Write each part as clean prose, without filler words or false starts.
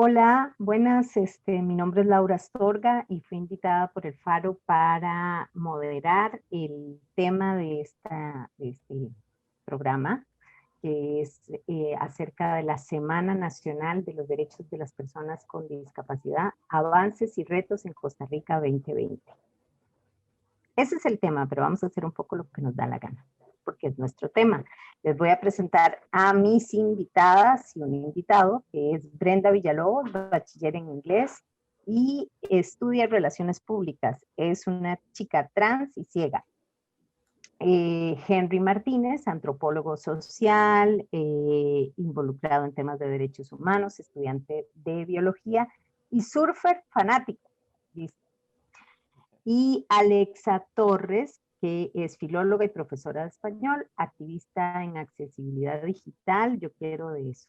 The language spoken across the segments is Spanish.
Hola, buenas. Mi nombre es Laura Astorga y fui invitada por el Faro para moderar el tema de este programa, que es acerca de la Semana Nacional de los Derechos de las Personas con Discapacidad, Avances y Retos en Costa Rica 2020. Ese es el tema, pero vamos a hacer un poco lo que nos da la gana, porque es nuestro tema. Les voy a presentar a mis invitadas y un invitado, que es Brenda Villalobos, bachiller en inglés y estudia Relaciones Públicas. Es una chica trans y ciega. Henry Martínez, antropólogo social, involucrado en temas de derechos humanos, estudiante de biología y surfer fanático. Y Alexa Torres, que es filóloga y profesora de español, activista en accesibilidad digital, yo quiero de eso.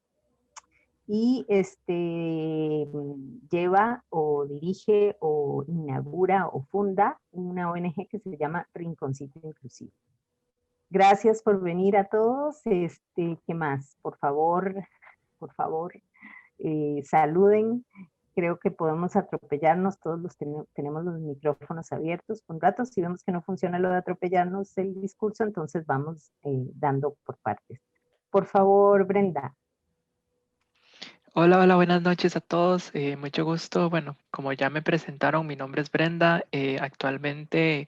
Y lleva o dirige o inaugura o funda una ONG que se llama Rinconcito Inclusivo. Gracias por venir a todos. ¿Qué más? Por favor, saluden. Creo que podemos atropellarnos, todos tenemos los micrófonos abiertos. Un rato, si vemos que no funciona lo de atropellarnos el discurso, entonces vamos dando por partes. Por favor, Brenda. Hola, hola, buenas noches a todos. Mucho gusto. Bueno, como ya me presentaron, mi nombre es Brenda. Actualmente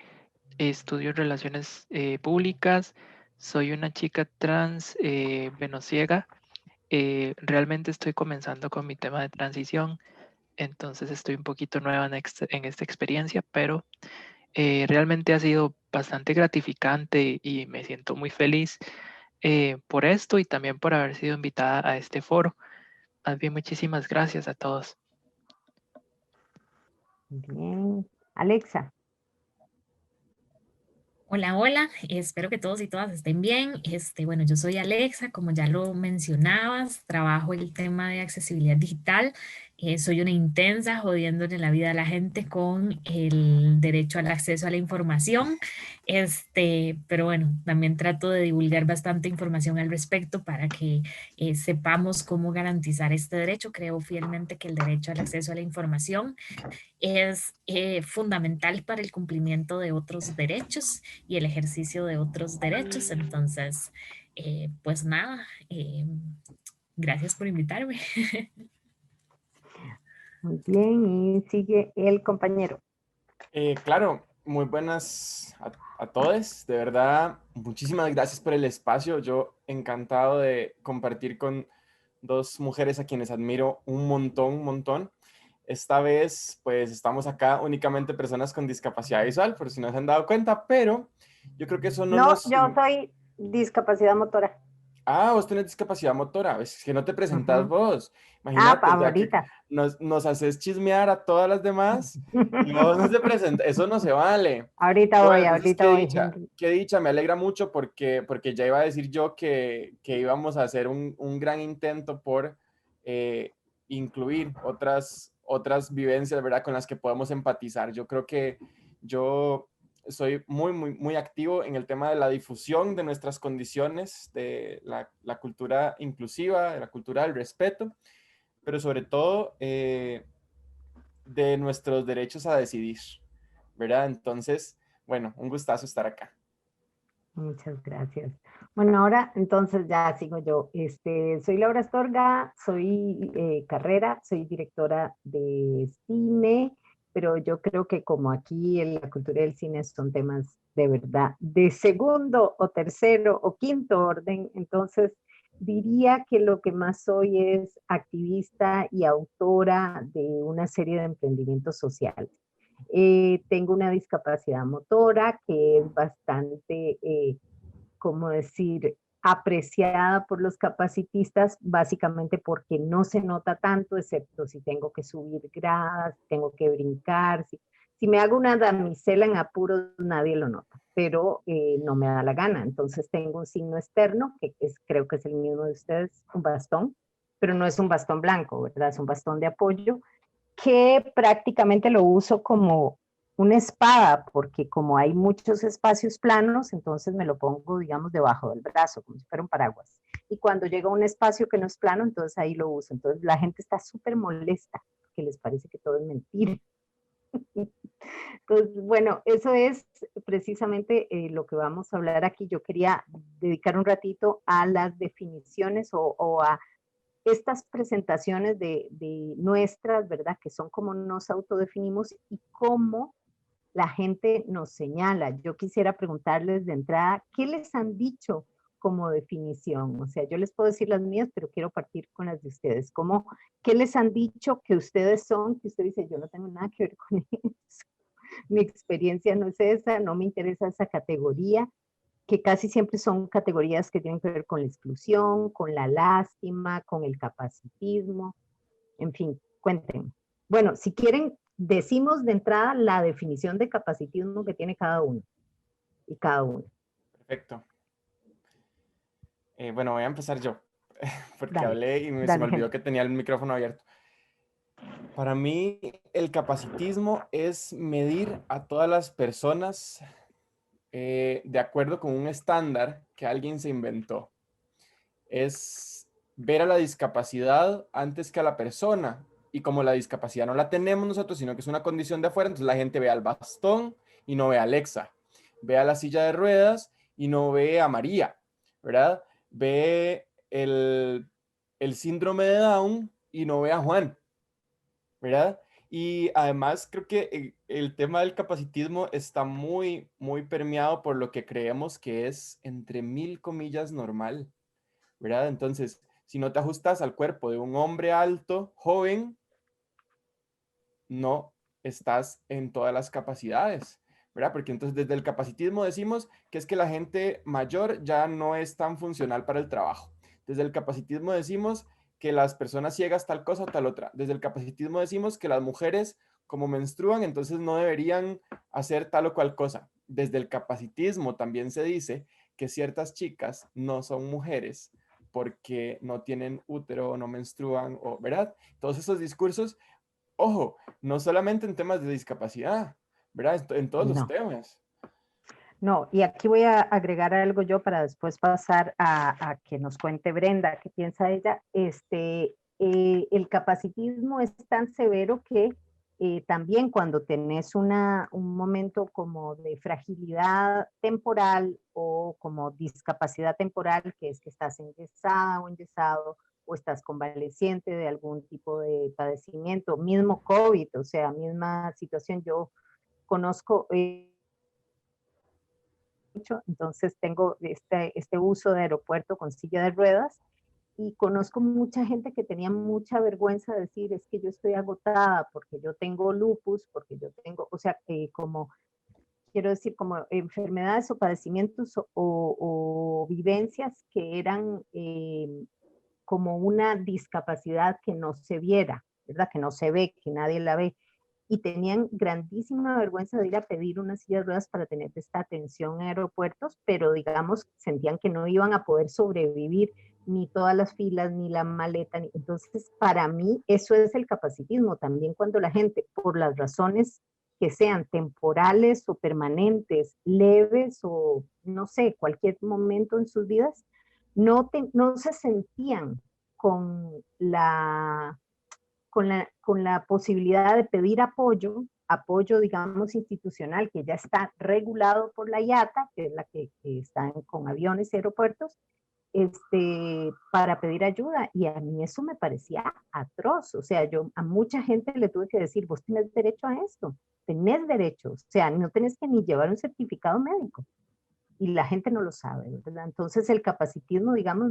estudio Relaciones Públicas. Soy una chica trans venociega. Realmente estoy comenzando con mi tema de transición, entonces estoy un poquito nueva en esta experiencia, pero realmente ha sido bastante gratificante y me siento muy feliz por esto y también por haber sido invitada a este foro. Más bien, muchísimas gracias a todos. Bien. Alexa. Hola, hola, espero que todos y todas estén bien. Bueno, yo soy Alexa, como ya lo mencionabas, trabajo el tema de accesibilidad digital. Soy una intensa jodiéndole la vida a la gente con el derecho al acceso a la información. Pero bueno, también trato de divulgar bastante información al respecto para que sepamos cómo garantizar este derecho. Creo fielmente que el derecho al acceso a la información es fundamental para el cumplimiento de otros derechos y el ejercicio de otros derechos. Entonces, pues nada, gracias por invitarme. Muy bien, y sigue el compañero. Claro, muy buenas a todos. De verdad, muchísimas gracias por el espacio. Yo encantado de compartir con dos mujeres a quienes admiro un montón, un montón. Esta vez, pues estamos acá únicamente personas con discapacidad visual, por si no se han dado cuenta, pero yo creo que eso no nos... Yo soy discapacidad motora. Ah, vos tenés discapacidad motora, es que no te presentás vos. Ah, Imagínate, o sea, que ahorita. nos haces chismear a todas las demás y vos no te presentas, eso no se vale. Ahorita Pero voy, bueno, entonces, ahorita voy, Henry. qué dicha, me alegra mucho porque ya iba a decir yo que íbamos a hacer un gran intento por incluir otras vivencias, ¿verdad? Con las que podemos empatizar. Yo creo que yo soy muy activo en el tema de la difusión de nuestras condiciones, de la cultura inclusiva, de la cultura del respeto, pero sobre todo de nuestros derechos a decidir, ¿verdad? Entonces, bueno, un gustazo estar acá. Muchas gracias. Bueno, ahora entonces ya sigo yo. Soy Laura Astorga, soy soy directora de cine, pero yo creo que como aquí en la cultura del cine son temas de verdad de segundo o tercero o quinto orden, entonces diría que lo que más soy es activista y autora de una serie de emprendimientos sociales. Tengo una discapacidad motora que es bastante, como decir, apreciada por los capacitistas, básicamente porque no se nota tanto, excepto si tengo que subir gradas, tengo que brincar. Si me hago una damisela en apuros, nadie lo nota, pero no me da la gana. Entonces tengo un signo externo, creo que es el mismo de ustedes, un bastón, pero no es un bastón blanco, ¿verdad? Es un bastón de apoyo que prácticamente lo uso como una espada, porque como hay muchos espacios planos, entonces me lo pongo, digamos, debajo del brazo, como si fuera un paraguas. y cuando llega a un espacio que no es plano, entonces ahí lo uso. Entonces la gente está súper molesta, que les parece que todo es mentira. Entonces, bueno, eso es precisamente lo que vamos a hablar aquí. Yo quería dedicar un ratito a las definiciones o a estas presentaciones de nuestras, ¿verdad? Que son como nos autodefinimos y cómo la gente nos señala. Yo quisiera preguntarles de entrada, ¿qué les han dicho como definición? O sea, yo les puedo decir las mías, pero quiero partir con las de ustedes. ¿Cómo, qué les han dicho que ustedes son? Que usted dice, yo no tengo nada que ver con eso. Mi experiencia no es esa, no me interesa esa categoría, que casi siempre son categorías que tienen que ver con la exclusión, con la lástima, con el capacitismo, en fin, cuéntenme. Bueno, si quieren, decimos de entrada la definición de capacitismo que tiene cada uno y cada uno. Perfecto. Bueno, voy a empezar yo, porque Dale, hablé y se me dale, olvidó Henry. que tenía el micrófono abierto. Para mí, el capacitismo es medir a todas las personas de acuerdo con un estándar que alguien se inventó. Es ver a la discapacidad antes que a la persona. Y como la discapacidad no la tenemos nosotros, sino que es una condición de afuera, entonces la gente ve al bastón y no ve a Alexa. Ve a la silla de ruedas y no ve a María, ¿verdad? Ve el síndrome de Down y no ve a Juan, ¿verdad? Y además creo que el tema del capacitismo está muy, muy permeado por lo que creemos que es, entre mil comillas, normal, ¿verdad? Entonces, si no te ajustas al cuerpo de un hombre alto, joven, no estás en todas las capacidades, ¿verdad? Porque entonces desde el capacitismo decimos que es que la gente mayor ya no es tan funcional para el trabajo. Desde el capacitismo decimos que las personas ciegas tal cosa o tal otra. Desde el capacitismo decimos que las mujeres como menstruan, entonces no deberían hacer tal o cual cosa. Desde el capacitismo también se dice que ciertas chicas no son mujeres porque no tienen útero o no menstruan, o, ¿verdad? Todos esos discursos, ojo, no solamente en temas de discapacidad, ¿verdad? En todos los No. temas. No, y aquí voy a agregar algo yo para después pasar a que nos cuente Brenda qué piensa ella. El capacitismo es tan severo que también cuando tenés un momento como de fragilidad temporal o como discapacidad temporal, que es que estás enyesada o enyesado o estás convaleciente de algún tipo de padecimiento, mismo COVID, o sea, misma situación, yo conozco... entonces tengo este uso de aeropuerto con silla de ruedas y conozco mucha gente que tenía mucha vergüenza de decir, es que yo estoy agotada porque yo tengo lupus, porque yo tengo, o sea, como, quiero decir, como enfermedades o padecimientos o vivencias que eran como una discapacidad que no se viera, ¿verdad? Que no se ve, que nadie la ve y tenían grandísima vergüenza de ir a pedir unas sillas de ruedas para tener esta atención en aeropuertos, pero digamos, sentían que no iban a poder sobrevivir ni todas las filas, ni la maleta. Entonces, para mí, eso es el capacitismo. También cuando la gente, por las razones que sean temporales o permanentes, leves o no sé, cualquier momento en sus vidas, no se sentían con con la posibilidad de pedir apoyo, digamos, institucional, que ya está regulado por la IATA, que es la que está con aviones y aeropuertos, para pedir ayuda. Y a mí eso me parecía atroz. O sea, yo a mucha gente le tuve que decir, vos tenés derecho a esto, tenés derecho. O sea, no tenés que ni llevar un certificado médico. Y la gente no lo sabe, ¿verdad? Entonces el capacitismo, digamos,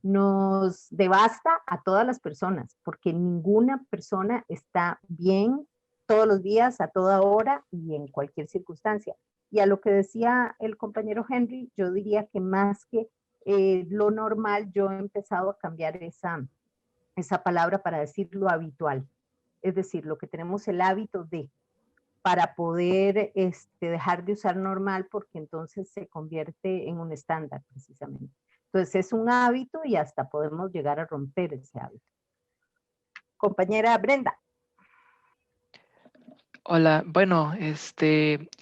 nos devasta a todas las personas, porque ninguna persona está bien todos los días, a toda hora y en cualquier circunstancia. Y a lo que decía el compañero Henry, yo diría que más que lo normal, yo he empezado a cambiar esa palabra para decir lo habitual. Es decir, lo que tenemos el hábito de, para poder dejar de usar normal, porque entonces se convierte en un estándar precisamente. Entonces es un hábito y hasta podemos llegar a romper ese hábito. Compañera Brenda. Hola, bueno,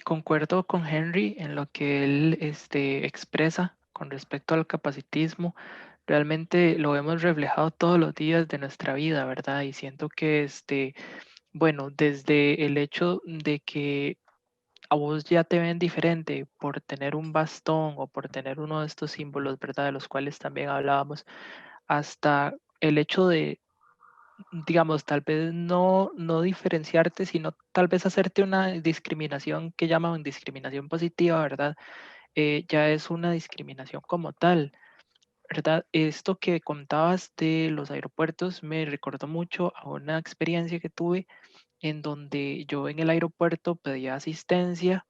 concuerdo con Henry en lo que él expresa con respecto al capacitismo. realmente lo vemos reflejado todos los días de nuestra vida, ¿verdad? Y siento que, bueno, desde el hecho de que a vos ya te ven diferente por tener un bastón o por tener uno de estos símbolos, ¿verdad? De los cuales también hablábamos, hasta el hecho de, digamos, tal vez no diferenciarte, sino tal vez hacerte una discriminación que llaman discriminación positiva, ¿verdad? Ya es una discriminación como tal, ¿verdad? Esto que contabas de los aeropuertos me recordó mucho a una experiencia que tuve en donde yo en el aeropuerto pedía asistencia,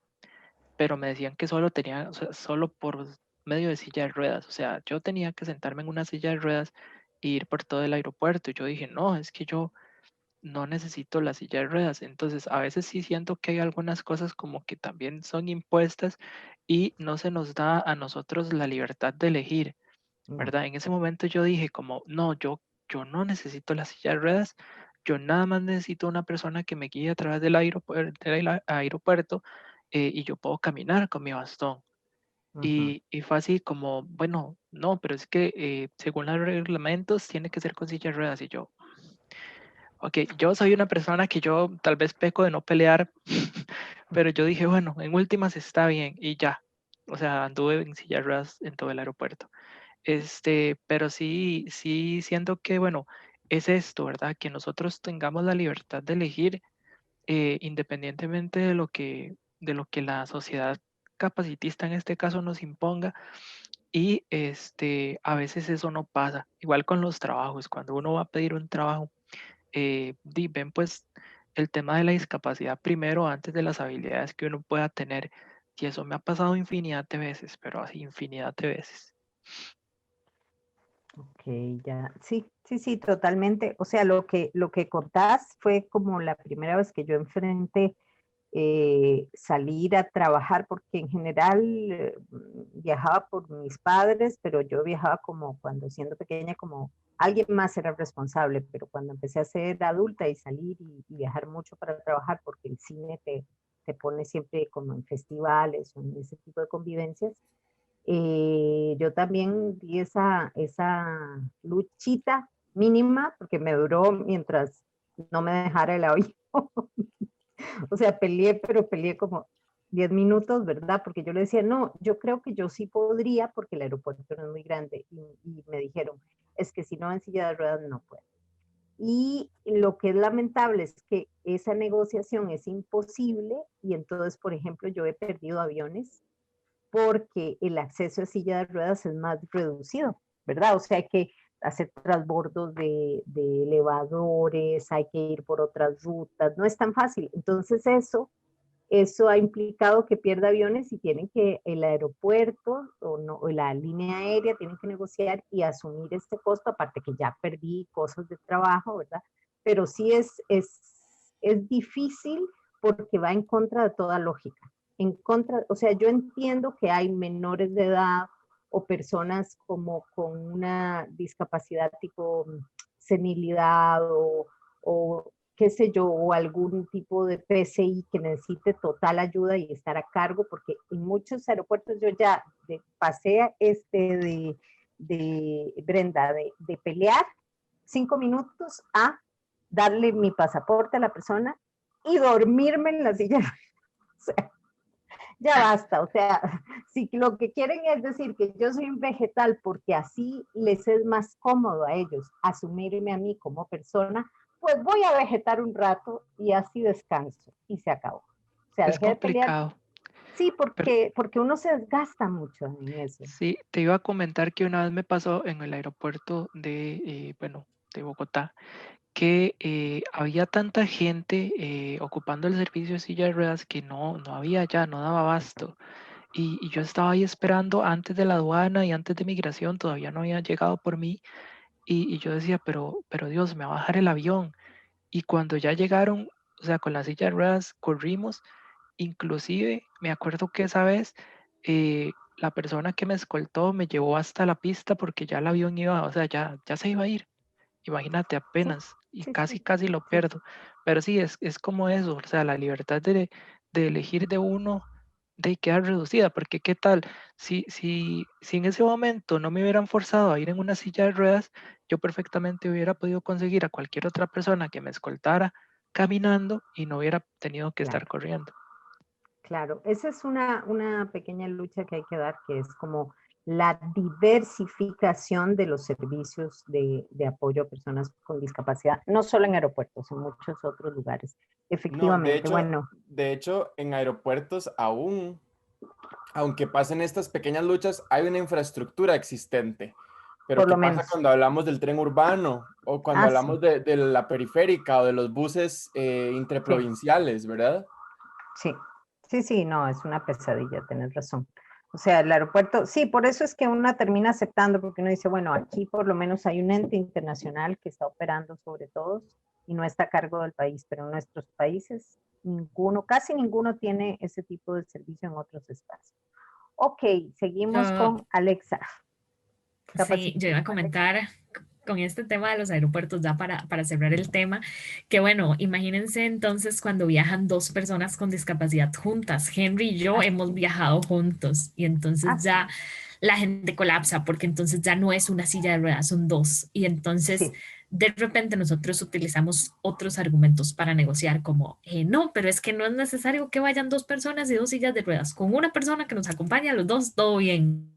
pero me decían que solo tenía, o sea, solo por medio de silla de ruedas, o sea, yo tenía que sentarme en una silla de ruedas e ir por todo el aeropuerto. Y yo dije, no, es que yo no necesito la silla de ruedas. Entonces, a veces sí siento que hay algunas cosas como que también son impuestas y no se nos da a nosotros la libertad de elegir, No. ¿verdad? En ese momento yo dije como, no, yo no necesito la silla de ruedas, yo nada más necesito una persona que me guíe a través del aeropuerto, y yo puedo caminar con mi bastón. Ujú. Y fue así como, bueno, no, pero es que según los reglamentos tiene que ser con silla de ruedas. Y yo, ok, yo soy una persona que yo tal vez peco de no pelear, pero yo dije, bueno, en últimas está bien y ya. O sea, anduve en silla de ruedas en todo el aeropuerto. Pero sí siento que, bueno, es esto, ¿verdad? Que nosotros tengamos la libertad de elegir, independientemente de lo que la sociedad capacitista en este caso nos imponga. Y a veces eso no pasa. Igual con los trabajos, cuando uno va a pedir un trabajo, ven pues el tema de la discapacidad primero antes de las habilidades que uno pueda tener. Y eso me ha pasado infinidad de veces, pero así infinidad de veces. Ok, ya. Sí, sí, sí, totalmente. O sea, lo que contás fue como la primera vez que yo enfrenté salir a trabajar, porque en general viajaba por mis padres, pero yo viajaba como cuando siendo pequeña, como alguien más era responsable, pero cuando empecé a ser adulta y salir y viajar mucho para trabajar, porque el cine te pone siempre como en festivales o en ese tipo de convivencias, yo también di esa luchita mínima, porque me duró mientras no me dejara el avión. O sea, peleé, pero peleé como 10 minutos, ¿verdad? Porque yo le decía, no, yo creo que yo sí podría, porque el aeropuerto no es muy grande. Y me dijeron, es que si no en silla de ruedas no puedo. Y lo que es lamentable es que esa negociación es imposible y entonces, por ejemplo, yo he perdido aviones porque el acceso a silla de ruedas es más reducido, ¿verdad? O sea, hay que hacer transbordos de elevadores, hay que ir por otras rutas, no es tan fácil. Entonces eso ha implicado que pierda aviones y tienen que el aeropuerto o, no, o la línea aérea tienen que negociar y asumir este costo, aparte que ya perdí cosas de trabajo, ¿verdad? Pero sí es difícil porque va en contra de toda lógica. En contra, o sea, yo entiendo que hay menores de edad o personas como con una discapacidad tipo senilidad o qué sé yo, o algún tipo de PCI que necesite total ayuda y estar a cargo, porque en muchos aeropuertos yo ya pasé de Brenda, de pelear 5 minutos a darle mi pasaporte a la persona y dormirme en la silla. O sea, ya basta, o sea, si lo que quieren es decir que yo soy un vegetal porque así les es más cómodo a ellos asumirme a mí como persona, pues voy a vegetar un rato y así descanso y se acabó. O sea, Es dejé de pelear. complicado. Sí, Pero porque uno se desgasta mucho en eso. sí, te iba a comentar que una vez me pasó en el aeropuerto bueno, de Bogotá, que había tanta gente ocupando el servicio de silla de ruedas que no había ya, no daba abasto. Y yo estaba ahí esperando antes de la aduana y antes de migración, todavía no había llegado por mí. Y yo decía, pero Dios, me va a bajar el avión. Y cuando ya llegaron, o sea, con la silla de ruedas, corrimos. Inclusive, me acuerdo que esa vez la persona que me escoltó me llevó hasta la pista porque ya el avión iba, o sea, ya se iba a ir. Imagínate, Sí, apenas, y sí, casi, sí, casi lo sí. pierdo. Pero sí, es como eso, o sea, la libertad de elegir de uno, de quedar reducida, porque qué tal, si en ese momento no me hubieran forzado a ir en una silla de ruedas, yo perfectamente hubiera podido conseguir a cualquier otra persona que me escoltara caminando y no hubiera tenido que estar Claro. corriendo. Claro, esa es una pequeña lucha que hay que dar, que es como la diversificación de los servicios de apoyo a personas con discapacidad, no solo en aeropuertos, en muchos otros lugares. No, Efectivamente, bueno, de hecho, en aeropuertos aún, aunque pasen estas pequeñas luchas, hay una infraestructura existente. Pero por ¿qué lo pasa menos. cuando hablamos del tren urbano o cuando Ah, sí, hablamos de la periférica o de los buses sí, interprovinciales, ¿verdad? sí, sí, sí, no, es una pesadilla, tenés razón. O sea, el aeropuerto, sí, por eso es que una termina aceptando, porque uno dice, bueno, aquí por lo menos hay un ente internacional que está operando sobre todos y no está a cargo del país, pero en nuestros países ninguno, casi ninguno tiene ese tipo de servicio en otros espacios. Ok, seguimos Yo, con Alexa. sí, yo iba a Capacitación, Alexa. comentar con este tema de los aeropuertos, ya para cerrar el tema, que bueno, imagínense entonces cuando viajan dos personas con discapacidad juntas. Henry y yo Ah, hemos viajado juntos y entonces ya sí, la gente colapsa porque entonces ya no es una silla de ruedas, son dos. Y entonces sí, de repente nosotros utilizamos otros argumentos para negociar como, no, pero es que no es necesario que vayan dos personas y dos sillas de ruedas. Con una persona que nos acompaña a los dos, todo bien.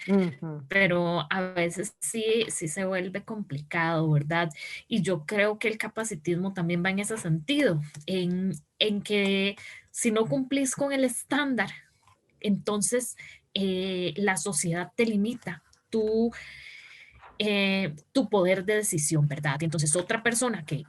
ujú, Pero a veces sí se vuelve complicado, ¿verdad? Y yo creo que el capacitismo también va en ese sentido, en que si no cumplís con el estándar, entonces la sociedad te limita. Tu poder de decisión, ¿verdad? Entonces otra persona que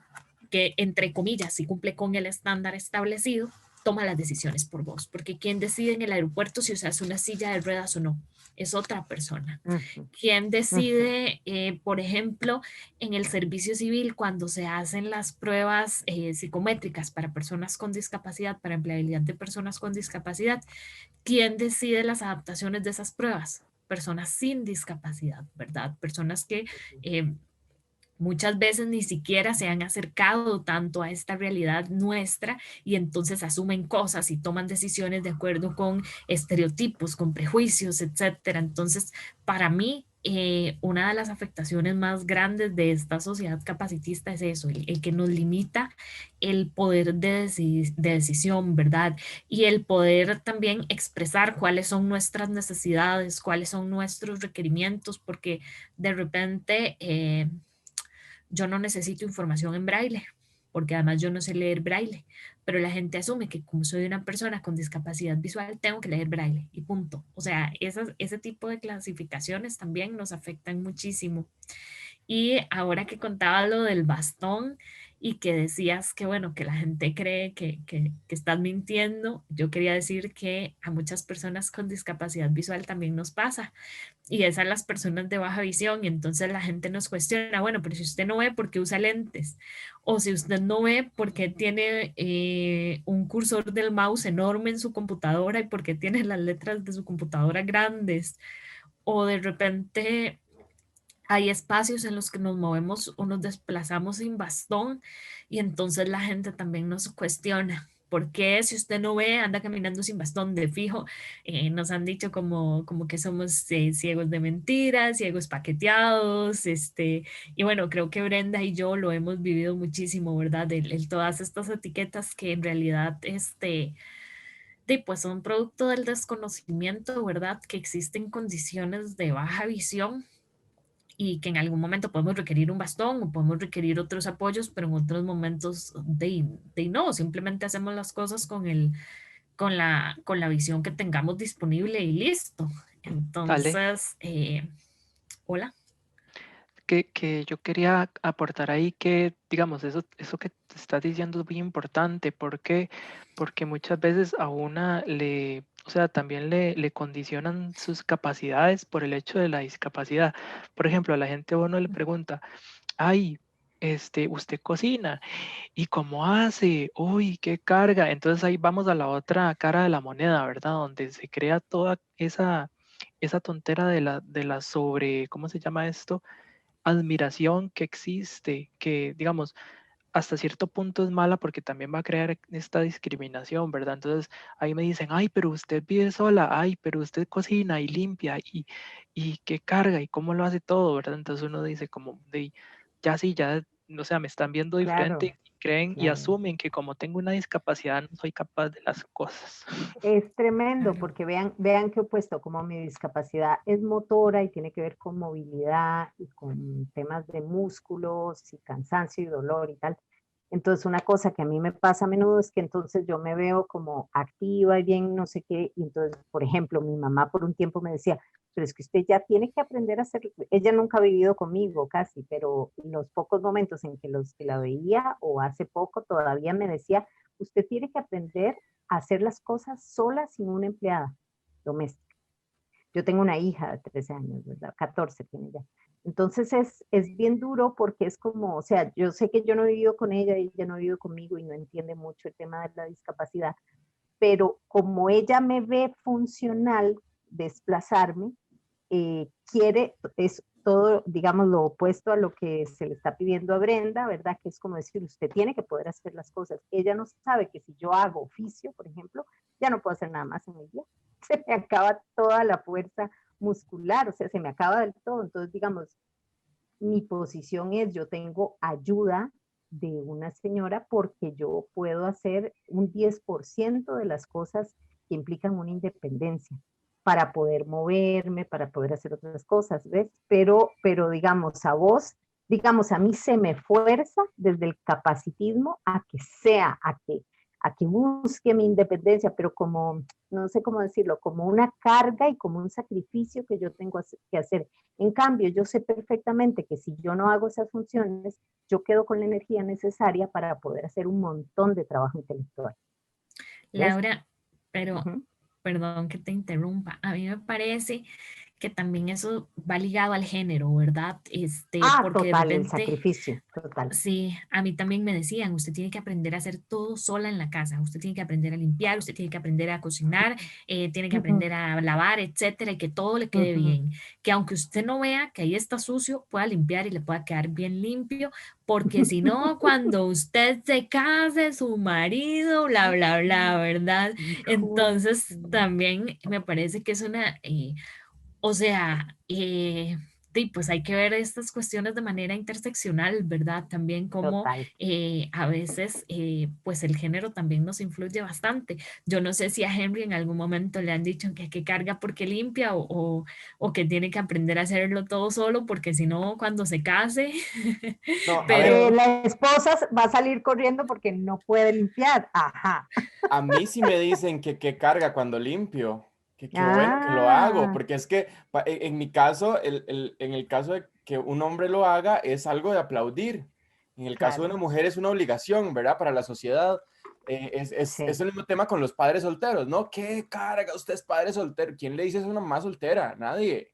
entre comillas, si cumple con el estándar establecido, toma las decisiones por vos, porque quien decide en el aeropuerto si usas una silla de ruedas o no, es otra persona. ujú, Quien ujú. decide, por ejemplo, en el servicio civil, cuando se hacen las pruebas psicométricas para personas con discapacidad, para empleabilidad de personas con discapacidad, ¿quién decide las adaptaciones de esas pruebas? Personas sin discapacidad, ¿verdad? Personas que eh, muchas veces ni siquiera se han acercado tanto a esta realidad nuestra y entonces asumen cosas y toman decisiones de acuerdo con estereotipos, con prejuicios, etcétera. Entonces, para mí, una de las afectaciones más grandes de esta sociedad capacitista es eso, el que nos limita el poder de decisión, ¿verdad? Y el poder también expresar cuáles son nuestras necesidades, cuáles son nuestros requerimientos, porque de repente yo no necesito información en braille, porque además yo no sé leer braille, pero la gente asume que como soy una persona con discapacidad visual, tengo que leer braille y punto. O sea, ese tipo de clasificaciones también nos afectan muchísimo. Y ahora que contaba lo del bastón y que decías que, bueno, que la gente cree que estás mintiendo, yo quería decir que a muchas personas con discapacidad visual también nos pasa y es a las personas de baja visión y entonces la gente nos cuestiona, bueno, pero si usted no ve, ¿por qué usa lentes? O si usted no ve, ¿por qué tiene un cursor del mouse enorme en su computadora y por qué tiene las letras de su computadora grandes? O de repente hay espacios en los que nos movemos o nos desplazamos sin bastón y entonces la gente también nos cuestiona. ¿Por qué si usted no ve, anda caminando sin bastón de fijo? Nos han dicho como que somos ciegos de mentiras, ciegos paqueteados, y bueno, creo que Brenda y yo lo hemos vivido muchísimo, ¿verdad? Todas estas etiquetas que en realidad, pues son producto del desconocimiento, ¿verdad? Que existen condiciones de baja visión y que en algún momento podemos requerir un bastón o podemos requerir otros apoyos, pero en otros momentos de no, simplemente hacemos las cosas con la visión que tengamos disponible y listo. Dale. Entonces, hola. Que yo quería aportar ahí que, digamos, eso que te estás diciendo es muy importante. ¿Por qué? Porque muchas veces a una o sea, también le condicionan sus capacidades por el hecho de la discapacidad. Por ejemplo, a la gente uno le pregunta, ay, usted cocina, ¿y cómo hace? Uy, qué carga. Entonces ahí vamos a la otra cara de la moneda, ¿verdad? Donde se crea toda esa tontera de la sobre, ¿cómo se llama esto? Admiración que existe, que digamos, hasta cierto punto es mala porque también va a crear esta discriminación, ¿verdad? Entonces ahí me dicen, ay, pero usted vive sola, ay, pero usted cocina y limpia y qué carga y cómo lo hace todo, ¿verdad? Entonces uno dice como, de, ya sí, ya, o sea, me están viendo Claro, diferente y creen y claro. asumen que como tengo una discapacidad no soy capaz de las cosas. Es tremendo Claro. porque vean qué opuesto, como mi discapacidad es motora y tiene que ver con movilidad y con temas de músculos y cansancio y dolor y tal. Entonces una cosa que a mí me pasa a menudo es que entonces yo me veo como activa y bien no sé qué, y entonces, por ejemplo, mi mamá por un tiempo me decía, pero es que usted ya tiene que aprender a hacer, ella nunca ha vivido conmigo casi, pero los pocos momentos en que los que la veía o hace poco todavía me decía, usted tiene que aprender a hacer las cosas sola sin una empleada doméstica. Yo tengo una hija de 13 años, ¿verdad? 14 tiene ya. Entonces es bien duro porque es como, o sea, yo sé que yo no he vivido con ella, ella no ha vivido conmigo y no entiende mucho el tema de la discapacidad, pero como ella me ve funcional desplazarme, es todo, digamos, lo opuesto a lo que se le está pidiendo a Brenda, ¿verdad? Que es como decir, usted tiene que poder hacer las cosas. Ella no sabe que si yo hago oficio, por ejemplo, ya no puedo hacer nada más en el día. Se me acaba toda la fuerza muscular, o sea, se me acaba del todo. Entonces, digamos, mi posición es, yo tengo ayuda de una señora porque yo puedo hacer un 10% de las cosas que implican una independencia para poder moverme, para poder hacer otras cosas, ¿ves? Pero digamos, a vos, digamos, a mí se me fuerza desde el capacitismo a que sea, a que busque mi independencia, pero como, no sé cómo decirlo, como una carga y como un sacrificio que yo tengo que hacer. En cambio, yo sé perfectamente que si yo no hago esas funciones, yo quedo con la energía necesaria para poder hacer un montón de trabajo intelectual. ¿Ves? Laura, pero Ujú. perdón que te interrumpa, a mí me parece que también eso va ligado al género, ¿verdad? Ah, Porque de total, el repente sacrificio, total. sí, a mí también me decían, usted tiene que aprender a hacer todo sola en la casa, usted tiene que aprender a limpiar, usted tiene que aprender a cocinar, tiene que Ujú, aprender a lavar, etcétera, y que todo le quede ujú. bien. Que aunque usted no vea que ahí está sucio, pueda limpiar y le pueda quedar bien limpio, porque si no, cuando usted se case, su marido, bla, bla, bla, ¿verdad? Hijo, Entonces, también me parece que es una, o sea, sí, pues hay que ver estas cuestiones de manera interseccional, ¿verdad? También como total. a veces, pues el género también nos influye bastante. Yo no sé si a Henry en algún momento le han dicho que carga porque limpia o que tiene que aprender a hacerlo todo solo porque si no, cuando se case, No, a ver, pero La esposa va a salir corriendo porque no puede limpiar. Ajá. a mí sí me dicen que qué carga cuando limpio, que qué bueno que lo hago, Ah, porque es que en mi caso, en el caso de que un hombre lo haga, es algo de aplaudir. En el caso de claro, una mujer es una obligación, ¿verdad? Para la sociedad. Es sí. el mismo tema con los padres solteros, ¿no? ¿Qué carga? Usted es padre soltero. ¿Quién le dice eso a una mamá soltera? Nadie,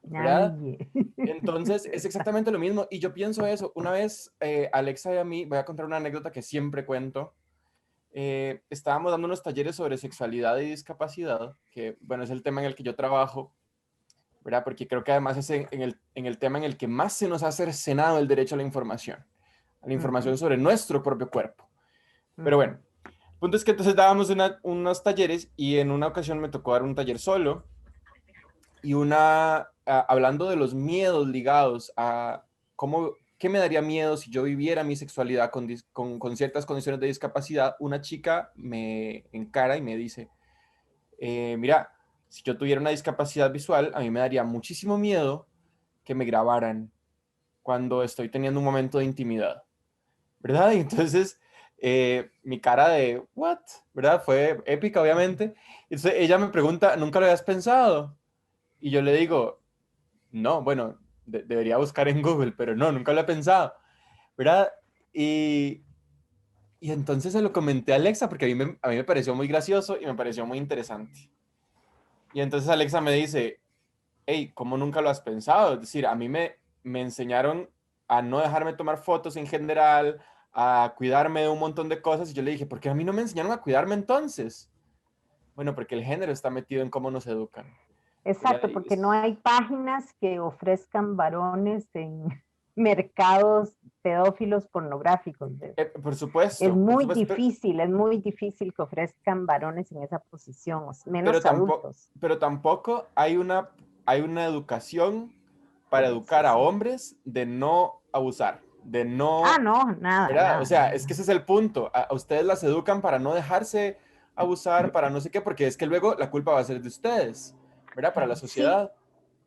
¿verdad? Nadie. Entonces, es exactamente lo mismo. Y yo pienso eso. Una vez, Alexa y a mí, voy a contar una anécdota que siempre cuento. Estábamos dando unos talleres sobre sexualidad y discapacidad, que, bueno, es el tema en el que yo trabajo, ¿verdad? Porque creo que además es en el tema en el que más se nos ha cercenado el derecho a la Ujú, información sobre nuestro propio cuerpo. Pero ujú, bueno, el punto es que entonces dábamos unos talleres y en una ocasión me tocó dar un taller solo y hablando de los miedos ligados a qué me daría miedo si yo viviera mi sexualidad con ciertas condiciones de discapacidad, una chica me encara y me dice, mira, si yo tuviera una discapacidad visual, a mí me daría muchísimo miedo que me grabaran cuando estoy teniendo un momento de intimidad, ¿verdad? Y entonces mi cara de, ¿what? ¿Verdad? Fue épica, obviamente. Entonces ella me pregunta, ¿nunca lo habías pensado? Y yo le digo, no, bueno, debería buscar en Google, pero no, nunca lo he pensado, ¿verdad? Y, y entonces se lo comenté a Alexa porque a mí me pareció muy gracioso y me pareció muy interesante. Y entonces Alexa me dice, hey, ¿cómo nunca lo has pensado? Es decir, a mí me enseñaron a no dejarme tomar fotos en general, a cuidarme de un montón de cosas y yo le dije, ¿por qué a mí no me enseñaron a cuidarme entonces? Bueno, porque el género está metido en cómo nos educan, ¿verdad? exacto, porque no hay páginas que ofrezcan varones en, mercados pedófilos pornográficos. Por supuesto. Es Por muy supuesto, difícil que ofrezcan varones en esa posición, pero menos tampoco, adultos. pero tampoco hay una educación para educar Sí, a sí. hombres de no abusar, de Ah, no, no, nada, ¿verdad? O nada, sea, nada, es que nada. ese es el punto. A ustedes las educan para no dejarse abusar, para no sé qué, porque es que luego la culpa va a ser de ustedes, ¿verdad? Para la Sí, sociedad.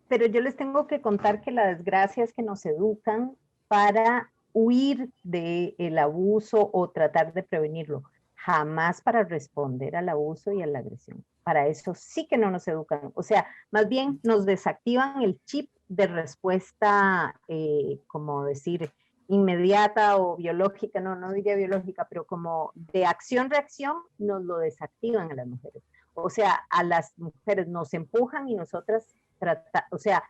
pero yo les tengo que contar que la desgracia es que nos educan para huir del abuso o tratar de prevenirlo, jamás para responder al abuso y a la agresión. Para eso sí que no nos educan. O sea, más bien nos desactivan el chip de respuesta, como decir, inmediata o biológica, no diría biológica, pero como de acción-reacción, nos lo desactivan a las mujeres. O sea, a las mujeres nos empujan y nosotras o sea,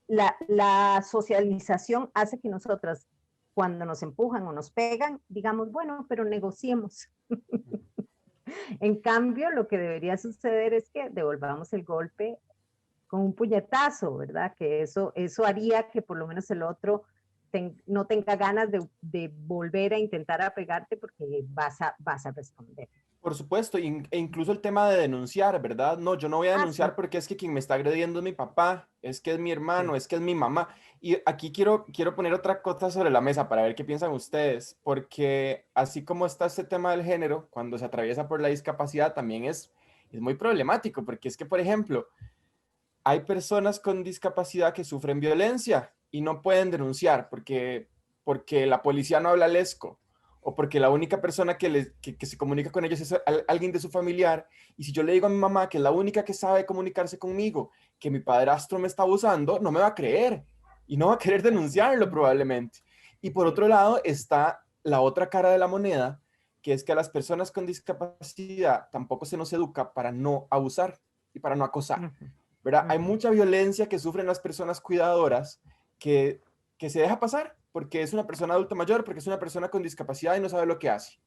la socialización hace que nosotras, cuando nos empujan o nos pegan, digamos, bueno, pero negociemos. En cambio, lo que debería suceder es que devolvamos el golpe con un puñetazo, ¿verdad? Que eso haría que por lo menos el otro no tenga ganas de volver a intentar a pegarte porque vas a responder. Por supuesto, e incluso el tema de denunciar, ¿verdad? No, yo no voy a Ah, sí, denunciar porque es que quien me está agrediendo es mi papá, es que es mi hermano, sí. es que es mi mamá. Y aquí quiero poner otra cosa sobre la mesa para ver qué piensan ustedes, porque así como está este tema del género, cuando se atraviesa por la discapacidad, también es muy problemático, porque es que, por ejemplo, hay personas con discapacidad que sufren violencia y no pueden denunciar porque la policía no habla lesco o porque la única persona que se comunica con ellos es alguien de su familiar. Y si yo le digo a mi mamá, que es la única que sabe comunicarse conmigo, que mi padrastro me está abusando, no me va a creer y no va a querer denunciarlo probablemente. Y por Sí. otro lado está la otra cara de la moneda, que es que a las personas con discapacidad tampoco se nos educa para no abusar y para no acosar. Uh -huh, ¿Verdad? uh Hay -huh. mucha violencia que sufren las personas cuidadoras que se deja pasar porque es una persona adulta mayor, porque es una persona con discapacidad y no sabe lo que hace.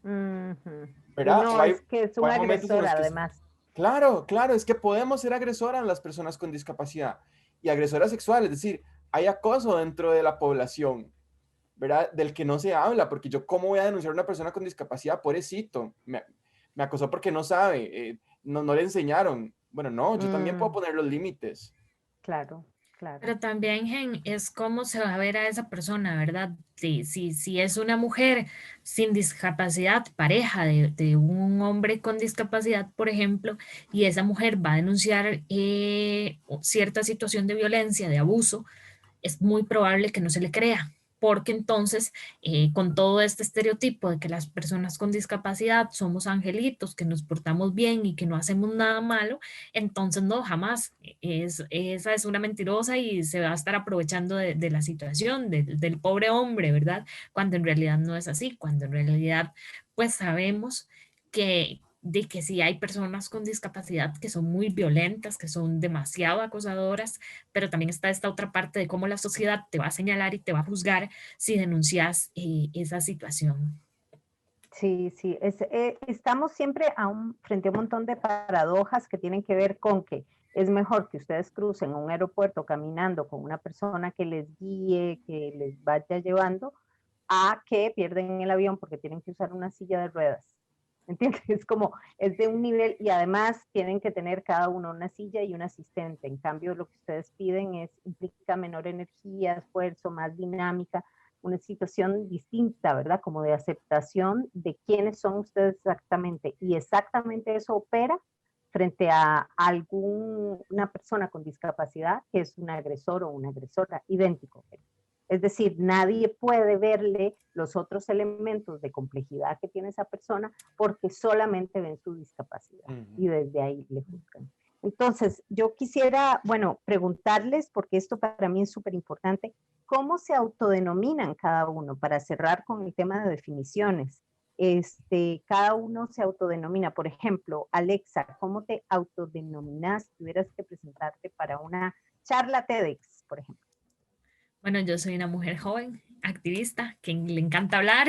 Uh -huh. Y ¿Verdad? no, es que es O un hay momentos en agresor los que... además. Claro, claro, es que podemos ser agresoras las personas con discapacidad y agresoras sexuales, es decir, hay acoso dentro de la población, ¿verdad? Del que no se habla, porque yo, ¿cómo voy a denunciar a una persona con discapacidad? Pobrecito, me acosó porque no sabe, no le enseñaron. Bueno, no, yo también puedo poner los límites. Claro, claro. Pero también, Gen, es cómo se va a ver a esa persona, ¿verdad? Si es una mujer sin discapacidad, pareja de un hombre con discapacidad, por ejemplo, y esa mujer va a denunciar cierta situación de violencia, de abuso, es muy probable que no se le crea, porque entonces con todo este estereotipo de que las personas con discapacidad somos angelitos, que nos portamos bien y que no hacemos nada malo, entonces no, jamás. Esa es una mentirosa y se va a estar aprovechando de la situación del pobre hombre, ¿verdad? Cuando en realidad no es así, cuando en realidad pues sabemos de que sí hay personas con discapacidad que son muy violentas, que son demasiado acosadoras, pero también está esta otra parte de cómo la sociedad te va a señalar y te va a juzgar si denuncias esa situación. Sí, sí, estamos siempre frente a un montón de paradojas que tienen que ver con que es mejor que ustedes crucen un aeropuerto caminando con una persona que les guíe, que les vaya llevando, a que pierden el avión porque tienen que usar una silla de ruedas. ¿Entiendes? Es como, es de un nivel y además tienen que tener cada uno una silla y un asistente. En cambio, lo que ustedes piden implica menor energía, esfuerzo, más dinámica, una situación distinta, ¿verdad? Como de aceptación de quiénes son ustedes exactamente. Y exactamente eso opera frente a una persona con discapacidad que es un agresor o una agresora, idéntico. Es decir, nadie puede verle los otros elementos de complejidad que tiene esa persona porque solamente ven su discapacidad y desde ahí le juzgan. Entonces, yo quisiera, bueno, preguntarles, porque esto para mí es súper importante, ¿cómo se autodenominan cada uno? Para cerrar con el tema de definiciones. Cada uno se autodenomina. Por ejemplo, Alexa, ¿cómo te autodenominas si tuvieras que presentarte para una charla TEDx, por ejemplo? Bueno, yo soy una mujer joven, activista, que le encanta hablar,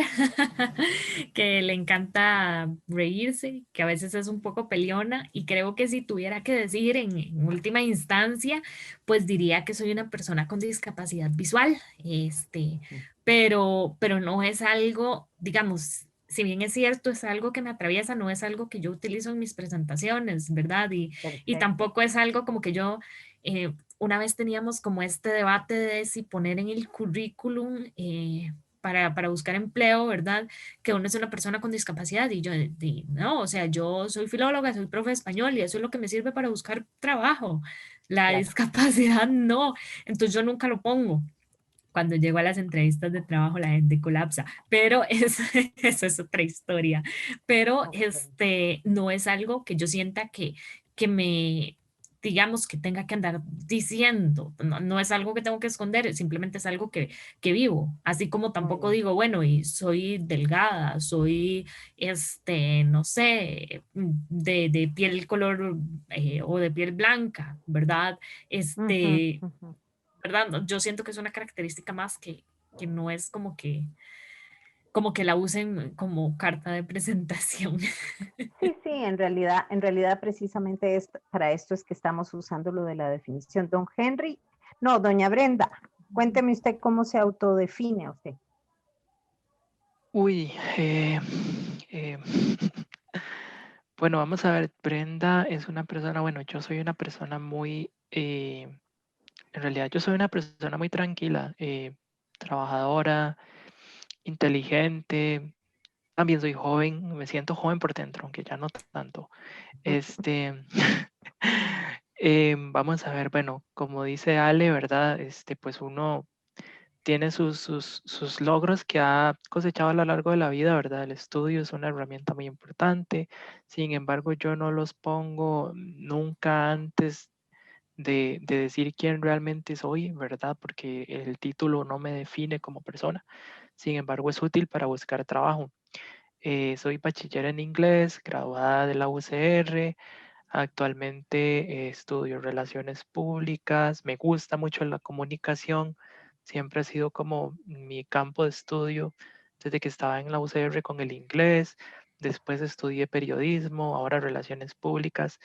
que le encanta reírse, que a veces es un poco peleona y creo que si tuviera que decir en última instancia, pues diría que soy una persona con discapacidad visual, pero no es algo, digamos, si bien es cierto, es algo que me atraviesa, no es algo que yo utilizo en mis presentaciones, ¿verdad? Y Perfecto. tampoco es algo como que yo... una vez teníamos como este debate de si poner en el currículum para buscar empleo, ¿verdad? Que uno es una persona con discapacidad y yo, no, o sea, yo soy filóloga, soy profe de español y eso es lo que me sirve para buscar trabajo. La Claro. discapacidad no, entonces yo nunca lo pongo. Cuando llego a las entrevistas de trabajo la gente colapsa, pero eso es otra historia. Pero Ok. no es algo que yo sienta que me, digamos, que tenga que andar diciendo. No, no es algo que tengo que esconder, simplemente es algo que vivo. Así como Muy tampoco bien. digo, bueno, y soy delgada, soy, no sé, de piel color o de piel blanca, ¿verdad? Ujú, ujú. ¿Verdad? Yo siento que es una característica más que no es como que la usen como carta de presentación. Sí, sí, en realidad precisamente para esto es que estamos usando lo de la definición. Don Henry, no, doña Brenda, cuénteme usted cómo se autodefine usted. Uy, eh, bueno, vamos a ver, Brenda es una persona, bueno, yo soy una persona muy, en realidad yo soy una persona muy tranquila, trabajadora, inteligente, también soy joven, me siento joven por dentro, aunque ya no tanto. Este, vamos a ver, bueno, como dice Ale, ¿verdad? Pues uno tiene sus logros que ha cosechado a lo largo de la vida, ¿verdad? El estudio es una herramienta muy importante, sin embargo, yo no los pongo nunca antes de decir quién realmente soy, ¿verdad? Porque el título no me define como persona, sin embargo, es útil para buscar trabajo. Soy bachiller en inglés, graduada de la UCR. Actualmente estudio relaciones públicas, me gusta mucho la comunicación, siempre ha sido como mi campo de estudio desde que estaba en la UCR con el inglés, después estudié periodismo, ahora relaciones públicas.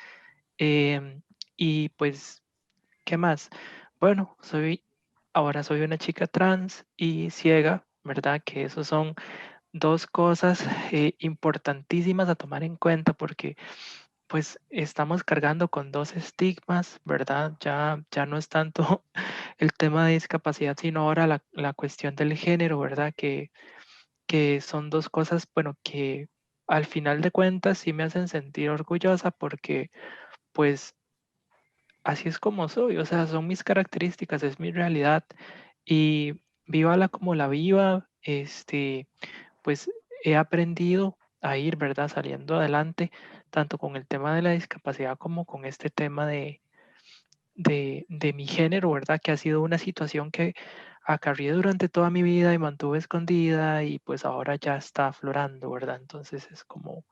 em, y pues, ¿qué más? Bueno, ahora soy una chica trans y ciega, ¿verdad? Que esos son dos cosas importantísimas a tomar en cuenta porque pues estamos cargando con dos estigmas, ¿verdad? Ya no es tanto el tema de discapacidad, sino ahora la cuestión del género, ¿verdad? Que son dos cosas, bueno, que al final de cuentas sí me hacen sentir orgullosa porque pues así es como soy, o sea, son mis características, es mi realidad y vívala como la viva, pues he aprendido a ir, ¿verdad? Saliendo adelante, tanto con el tema de la discapacidad como con este tema de mi género, ¿verdad? Que ha sido una situación que acarrié durante toda mi vida y mantuve escondida y pues ahora ya está aflorando, ¿verdad? Entonces es como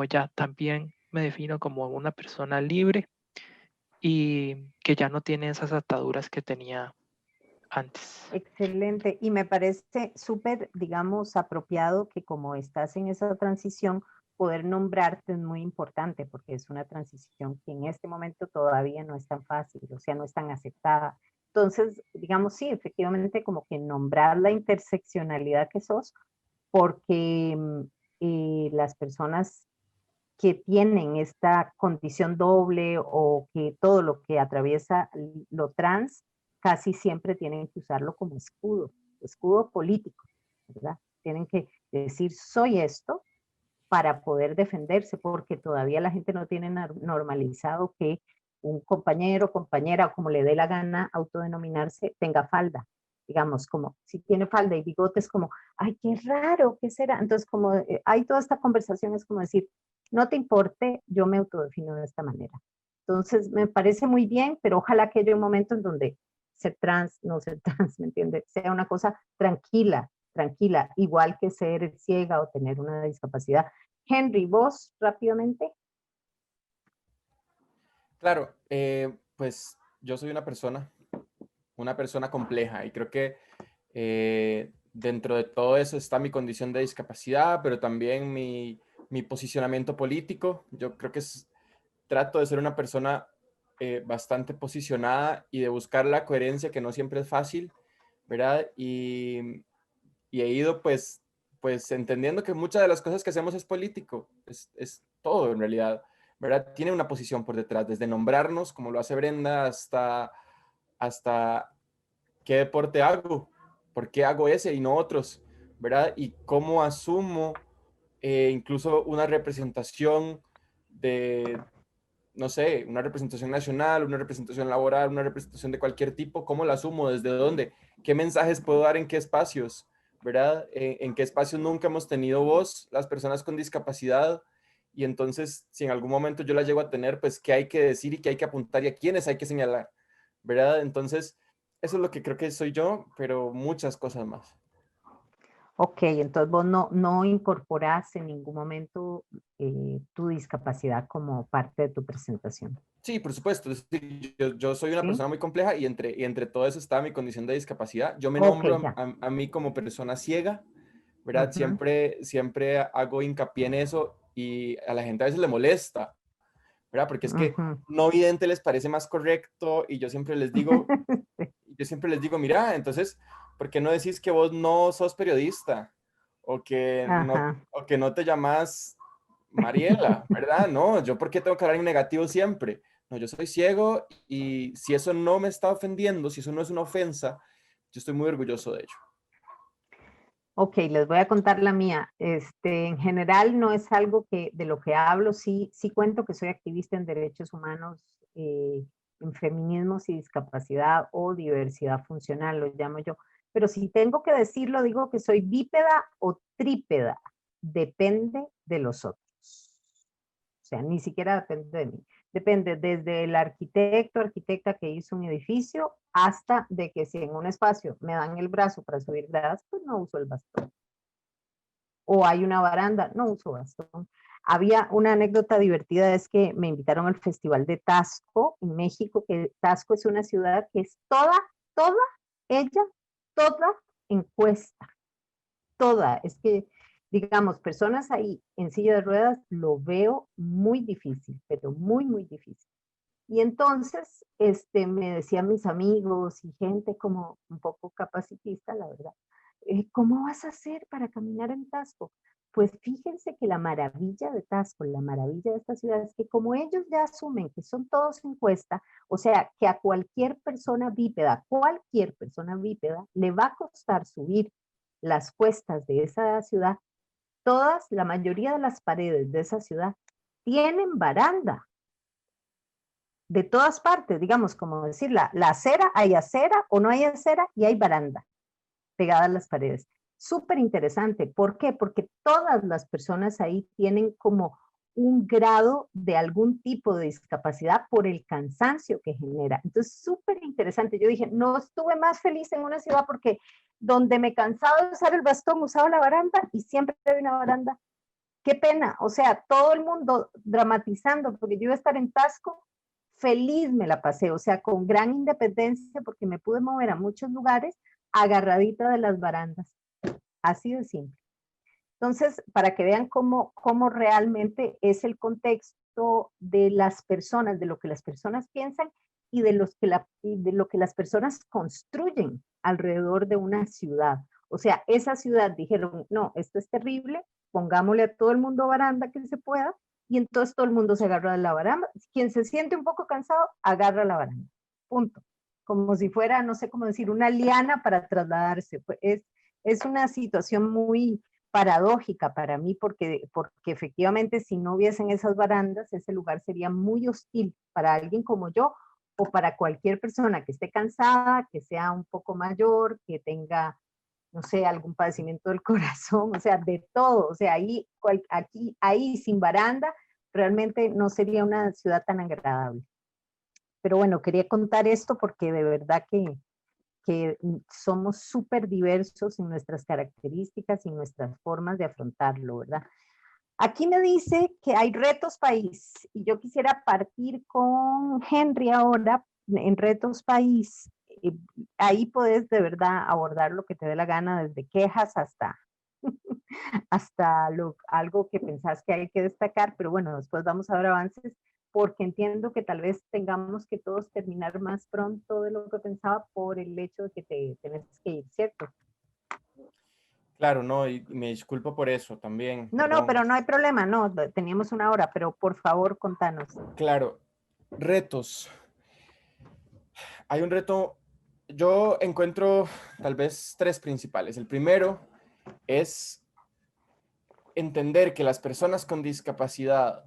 ya también me defino como una persona libre y que ya no tiene esas ataduras que tenía antes. Excelente. Y me parece súper, digamos, apropiado que como estás en esa transición, poder nombrarte es muy importante porque es una transición que en este momento todavía no es tan fácil, o sea, no es tan aceptada. Entonces, digamos, sí, efectivamente, como que nombrar la interseccionalidad que sos, porque las personas que tienen esta condición doble o que todo lo que atraviesa lo trans, casi siempre tienen que usarlo como escudo, escudo político, ¿verdad? Tienen que decir, soy esto para poder defenderse, porque todavía la gente no tiene normalizado que un compañero, compañera, o como le dé la gana autodenominarse, tenga falda. Digamos, como si tiene falda y bigotes, como, ay, qué raro, ¿qué será? Entonces, como hay toda esta conversación, es como decir, no te importe, yo me autodefino de esta manera. Entonces, me parece muy bien, pero ojalá que haya un momento en donde ser trans, no ser trans, ¿me entiendes? Sea una cosa tranquila, tranquila, igual que ser ciega o tener una discapacidad. Henry, vos rápidamente. Claro, pues yo soy una persona una persona compleja y creo que dentro de todo eso está mi condición de discapacidad, pero también mi posicionamiento político. Yo creo que trato de ser una persona bastante posicionada y de buscar la coherencia, que no siempre es fácil, ¿verdad? Y he ido pues entendiendo que muchas de las cosas que hacemos es político, es todo en realidad, ¿verdad? Tiene una posición por detrás, desde nombrarnos, como lo hace Brenda, hasta qué deporte hago, por qué hago ese y no otros, ¿verdad? Y cómo asumo incluso una representación de, no sé, una representación nacional, una representación laboral, una representación de cualquier tipo, cómo la asumo, desde dónde, qué mensajes puedo dar en qué espacios, ¿verdad? En qué espacios nunca hemos tenido voz las personas con discapacidad. Y entonces, si en algún momento yo la llego a tener, pues qué hay que decir y qué hay que apuntar y a quiénes hay que señalar, ¿verdad? Entonces, eso es lo que creo que soy yo, pero muchas cosas más. Ok, entonces vos no incorporás en ningún momento tu discapacidad como parte de tu presentación. Sí, por supuesto. Es decir, yo soy una ¿Sí? persona muy compleja y entre todo eso está mi condición de discapacidad. Yo me Ok, nombro ya. a mí como persona ciega, ¿verdad? Ujú. Siempre hago hincapié en eso y a la gente a veces le molesta, ¿verdad? Porque es que Ujú. no vidente les parece más correcto y yo siempre les digo, mira, entonces, ¿por qué no decís que vos no sos periodista? Ajá. O que no te llamas Mariela, ¿verdad? No, yo ¿por qué tengo que hablar en negativo siempre? No, yo soy ciego y si eso no me está ofendiendo, si eso no es una ofensa, yo estoy muy orgulloso de ello. Ok, les voy a contar la mía. En general no es algo de lo que hablo, sí cuento que soy activista en derechos humanos, en feminismos y discapacidad o diversidad funcional, lo llamo yo. Pero si tengo que decirlo, digo que soy bípeda o trípeda, depende de los otros. O sea, ni siquiera depende de mí. Depende desde el arquitecto, arquitecta que hizo un edificio, hasta de que si en un espacio me dan el brazo para subir gradas, pues no uso el bastón. O hay una baranda, no uso bastón. Había una anécdota divertida, es que me invitaron al Festival de Tasco en México, que Tasco es una ciudad que es toda, ella, toda encuesta, toda. Es que, digamos, personas ahí en silla de ruedas lo veo muy difícil, pero muy difícil. Y entonces, me decían mis amigos y gente como un poco capacitista, la verdad, ¿cómo vas a hacer para caminar en Tasco? Pues fíjense que la maravilla de Tasco, la maravilla de esta ciudad es que como ellos ya asumen que son todos encuesta, o sea, que a cualquier persona bípeda, le va a costar subir las cuestas de esa ciudad, la mayoría de las paredes de esa ciudad tienen baranda de todas partes, digamos, como decir, la acera, hay acera o no hay acera y hay baranda pegadas a las paredes. Súper interesante. ¿Por qué? Porque todas las personas ahí tienen como un grado de algún tipo de discapacidad por el cansancio que genera. Entonces, súper interesante. Yo dije, no estuve más feliz en una ciudad porque donde me cansaba de usar el bastón, usaba la baranda y siempre había una baranda. Qué pena, o sea, todo el mundo dramatizando, porque yo iba a estar en Tasco, feliz me la pasé, o sea, con gran independencia, porque me pude mover a muchos lugares agarradita de las barandas, así de simple. Entonces, para que vean cómo realmente es el contexto de las personas, de lo que las personas piensan y de lo que las personas construyen alrededor de una ciudad. O sea, esa ciudad dijeron, no, esto es terrible, pongámosle a todo el mundo baranda que se pueda, y entonces todo el mundo se agarra de la baranda. Quien se siente un poco cansado, agarra la baranda. Punto. Como si fuera, no sé cómo decir, una liana para trasladarse. Pues es una situación muy paradójica para mí porque efectivamente si no hubiesen esas barandas, ese lugar sería muy hostil para alguien como yo o para cualquier persona que esté cansada, que sea un poco mayor, que tenga, no sé, algún padecimiento del corazón, o sea, de todo. O sea, ahí sin baranda, realmente no sería una ciudad tan agradable. Pero bueno, quería contar esto porque de verdad que somos súper diversos en nuestras características y nuestras formas de afrontarlo, ¿verdad? Aquí me dice que hay retos país y yo quisiera partir con Henry ahora en retos país. ahí puedes de verdad abordar lo que te dé la gana, desde quejas hasta, hasta algo que pensás que hay que destacar, pero bueno, después vamos a ver avances, porque entiendo que tal vez tengamos que todos terminar más pronto de lo que pensaba por el hecho de que te tenés que ir, ¿cierto? Claro, no, y me disculpo por eso también, No, perdón. pero no hay problema, no, teníamos una hora, pero por favor, contanos. Claro, retos. Hay un reto, yo encuentro tal vez tres principales. El primero es entender que las personas con discapacidad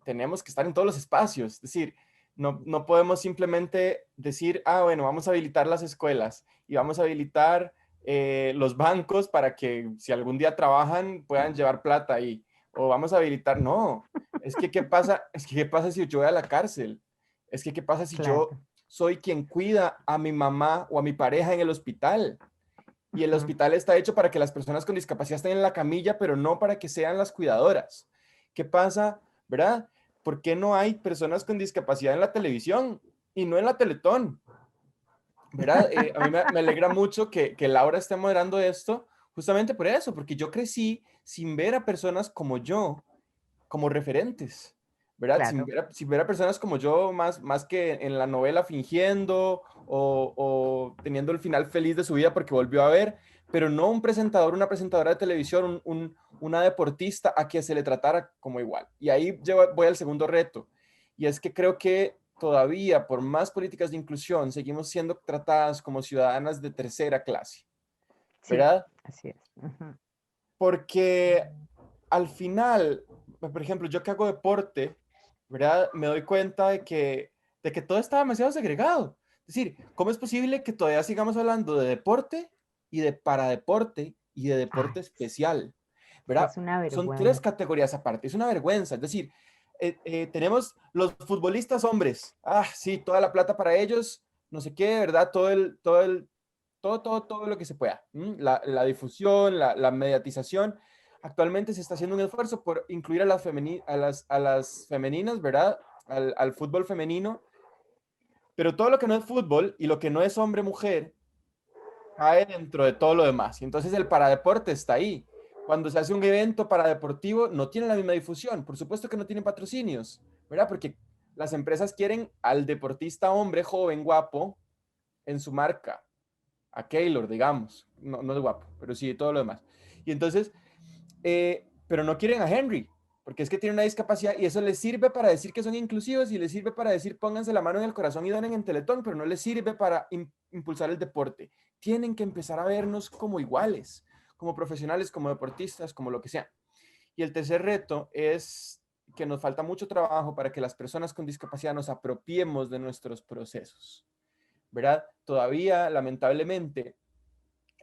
tenemos que estar en todos los espacios. Es decir, no podemos simplemente decir, bueno, vamos a habilitar las escuelas y vamos a habilitar los bancos para que si algún día trabajan puedan llevar plata ahí. O vamos a habilitar, no. Es que, ¿qué pasa? Es que, ¿qué pasa si yo voy a la cárcel? Es que, ¿qué pasa si yo Claro. soy quien cuida a mi mamá o a mi pareja en el hospital? Y el Ujú. hospital está hecho para que las personas con discapacidad estén en la camilla, pero no para que sean las cuidadoras. ¿Qué pasa? ¿Verdad? ¿Por qué no hay personas con discapacidad en la televisión y no en la Teletón? ¿Verdad? A mí me alegra mucho que Laura esté moderando esto, justamente por eso, porque yo crecí sin ver a personas como yo como referentes, ¿verdad? Claro. Sin ver a personas como yo, más que en la novela fingiendo o teniendo el final feliz de su vida porque volvió a ver, pero no un presentador, una presentadora de televisión, una deportista a quien se le tratara como igual. Y ahí voy al segundo reto, y es que creo que todavía, por más políticas de inclusión, seguimos siendo tratadas como ciudadanas de tercera clase, Sí, ¿verdad? así es. Ujú. Porque al final, por ejemplo, yo que hago deporte, ¿verdad? Me doy cuenta de que todo está demasiado segregado. Es decir, ¿cómo es posible que todavía sigamos hablando de deporte y de paradeporte y de deporte Ay, especial? ¿Verdad? es una Son tres vergüenza. categorías aparte, es una vergüenza. Es decir, tenemos los futbolistas hombres, sí, toda la plata para ellos, no sé qué, ¿verdad? Todo lo que se pueda. La difusión, la mediatización. Actualmente se está haciendo un esfuerzo por incluir a las femeninas, ¿verdad? Al fútbol femenino, pero todo lo que no es fútbol y lo que no es hombre-mujer cae dentro de todo lo demás. Y entonces el paradeporte está ahí. Cuando se hace un evento paradeportivo, no tiene la misma difusión. Por supuesto que no tienen patrocinios, ¿verdad? Porque las empresas quieren al deportista hombre, joven, guapo, en su marca. A Keylor, digamos. No es guapo, pero sí, todo lo demás. Y entonces, pero no quieren a Henry, porque es que tiene una discapacidad y eso les sirve para decir que son inclusivos y les sirve para decir pónganse la mano en el corazón y donen en Teletón, pero no les sirve para impulsar el deporte. Tienen que empezar a vernos como iguales, como profesionales, como deportistas, como lo que sea. Y el tercer reto es que nos falta mucho trabajo para que las personas con discapacidad nos apropiemos de nuestros procesos, ¿verdad? Todavía, lamentablemente,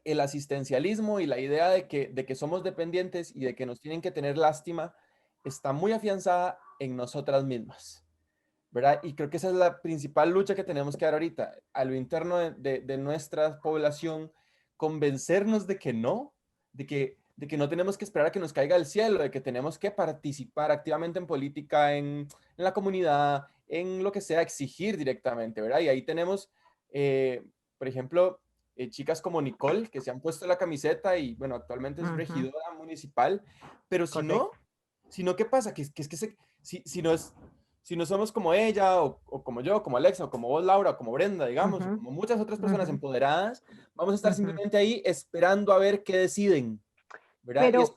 el asistencialismo y la idea de que somos dependientes y de que nos tienen que tener lástima está muy afianzada en nosotras mismas, ¿verdad? Y creo que esa es la principal lucha que tenemos que dar ahorita, a lo interno de nuestra población, convencernos de que no tenemos que esperar a que nos caiga el cielo, de que tenemos que participar activamente en política, en la comunidad, en lo que sea, exigir directamente, ¿verdad? Y ahí tenemos, por ejemplo, chicas como Nicole, que se han puesto la camiseta y, bueno, actualmente es Ujú. regidora municipal, pero Correcto. si no, ¿qué pasa? Si no somos como ella o como yo, como Alexa, o como vos, Laura, o como Brenda, digamos, o Ujú, como muchas otras personas ujú, empoderadas, vamos a estar ujú. simplemente ahí esperando a ver qué deciden, ¿verdad?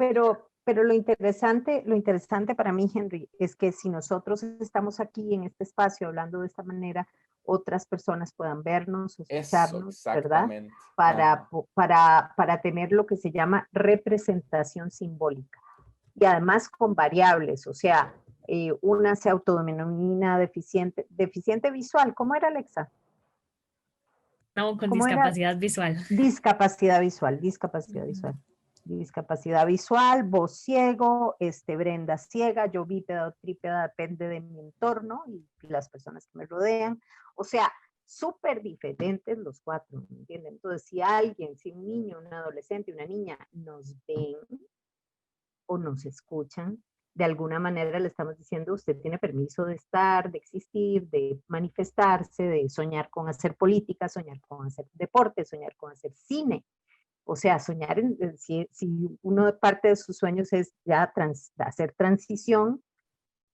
Pero lo interesante para mí, Henry, es que si nosotros estamos aquí en este espacio hablando de esta manera, otras personas puedan vernos, Eso, escucharnos, ¿verdad? exactamente. Para, Ajá. para tener lo que se llama representación simbólica. Y además con variables, o sea, una se autodenomina deficiente visual. ¿Cómo era, Alexa? No, con ¿Cómo era? discapacidad visual. Discapacidad visual, discapacidad Ujú. visual. Discapacidad visual, vos ciego, Brenda ciega, yo bípeda o trípeda, depende de mi entorno y las personas que me rodean. O sea, súper diferentes los cuatro, ¿me entienden? Entonces, si un niño, un adolescente, una niña nos ven o nos escuchan, de alguna manera le estamos diciendo, usted tiene permiso de estar, de existir, de manifestarse, de soñar con hacer política, soñar con hacer deporte, soñar con hacer cine. O sea, soñar, si uno parte de sus sueños es ya hacer transición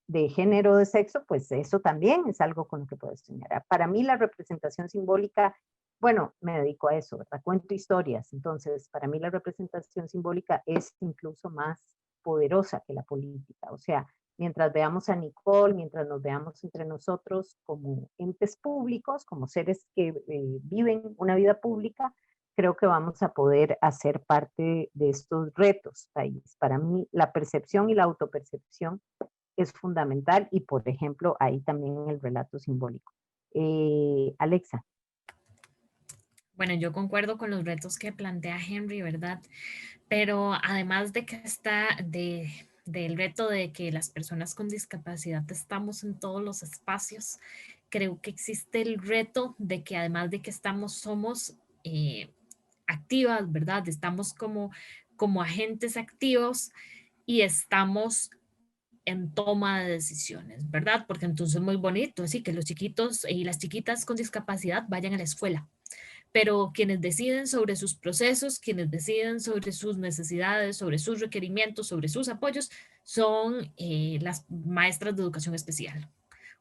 de género, de sexo, pues eso también es algo con lo que puedes soñar. Para mí la representación simbólica, bueno, me dedico a eso, ¿verdad? Cuento historias, entonces para mí la representación simbólica es incluso más poderosa que la política. O sea, mientras veamos a Nicole, mientras nos veamos entre nosotros como entes públicos, como seres que viven una vida pública, creo que vamos a poder hacer parte de estos retos país. Para mí la percepción y la autopercepción es fundamental y, por ejemplo, ahí también el relato simbólico. Alexa. Bueno, yo concuerdo con los retos que plantea Henry, ¿verdad? Pero además de que del reto de que las personas con discapacidad estamos en todos los espacios, creo que existe el reto de que además de que somos activas, ¿verdad? Estamos como agentes activos y estamos en toma de decisiones, ¿verdad? Porque entonces es muy bonito, así que los chiquitos y las chiquitas con discapacidad vayan a la escuela, pero quienes deciden sobre sus procesos, quienes deciden sobre sus necesidades, sobre sus requerimientos, sobre sus apoyos, son las maestras de educación especial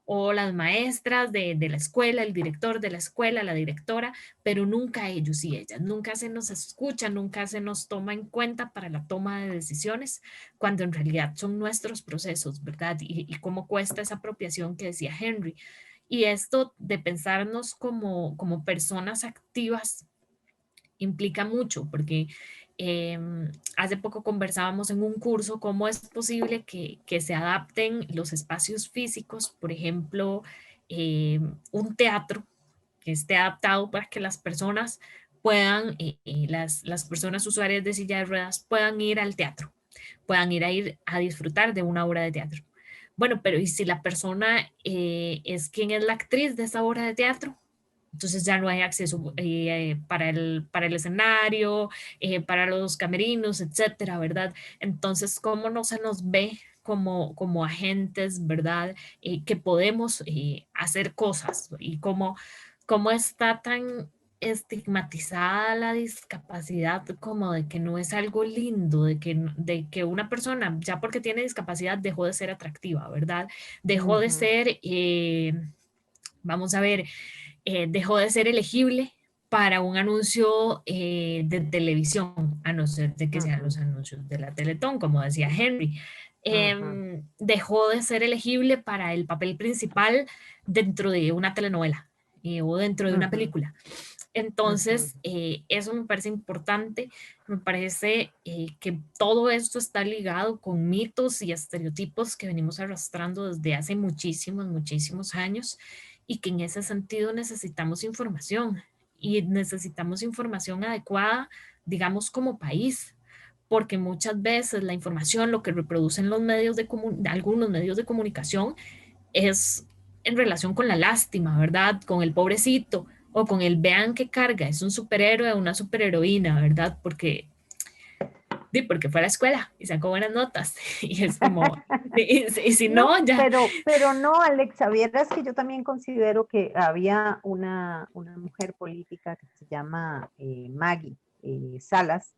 o las maestras de la escuela, el director de la escuela, la directora, pero nunca ellos y ellas, nunca se nos escucha, nunca se nos toma en cuenta para la toma de decisiones, cuando en realidad son nuestros procesos, ¿verdad? Y cómo cuesta esa apropiación que decía Henry. Y esto de pensarnos como personas activas implica mucho, porque hace poco conversábamos en un curso cómo es posible que se adapten los espacios físicos, por ejemplo, un teatro que esté adaptado para que las personas puedan, las personas usuarias de silla de ruedas puedan ir al teatro, puedan ir a disfrutar de una obra de teatro. Bueno, pero ¿y si la persona es quien es la actriz de esa obra de teatro? Entonces ya no hay acceso para el escenario, para los camerinos, etcétera, ¿verdad? Entonces, ¿cómo no se nos ve como agentes, ¿verdad? Que podemos hacer cosas y cómo está tan estigmatizada la discapacidad como de que no es algo lindo, de que una persona ya porque tiene discapacidad dejó de ser atractiva, ¿verdad? Dejó de ser, vamos a ver, dejó de ser elegible para un anuncio de televisión, a no ser de que sean los anuncios de la Teletón, como decía Henry. Dejó de ser elegible para el papel principal dentro de una telenovela o dentro de una película. Entonces, eso me parece importante, me parece que todo esto está ligado con mitos y estereotipos que venimos arrastrando desde hace muchísimos, muchísimos años y que en ese sentido necesitamos información y necesitamos información adecuada, digamos, como país, porque muchas veces la información, lo que reproducen los medios algunos medios de comunicación es en relación con la lástima, ¿verdad? Con el pobrecito o con el vean que carga, es un superhéroe o una superheroína, ¿verdad? Porque fue a la escuela y sacó buenas notas y es como, y si no, ya. Pero no, Alexa, vieras que yo también considero que había una mujer política que se llama Maggie Salas,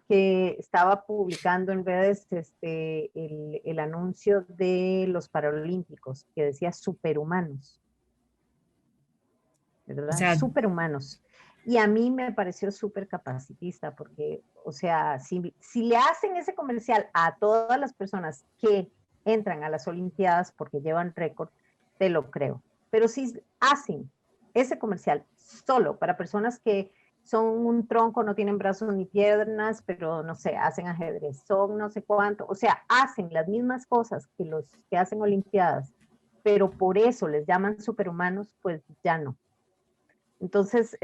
que estaba publicando en redes el anuncio de los Paralímpicos, que decía superhumanos, ¿verdad? O sea, superhumanos. Y a mí me pareció súper capacitista, porque, o sea, si le hacen ese comercial a todas las personas que entran a las Olimpiadas porque llevan récord, te lo creo. Pero si hacen ese comercial solo para personas que son un tronco, no tienen brazos ni piernas, pero no sé, hacen ajedrez, son no sé cuánto, o sea, hacen las mismas cosas que los que hacen Olimpiadas, pero por eso les llaman superhumanos, pues ya no. Entonces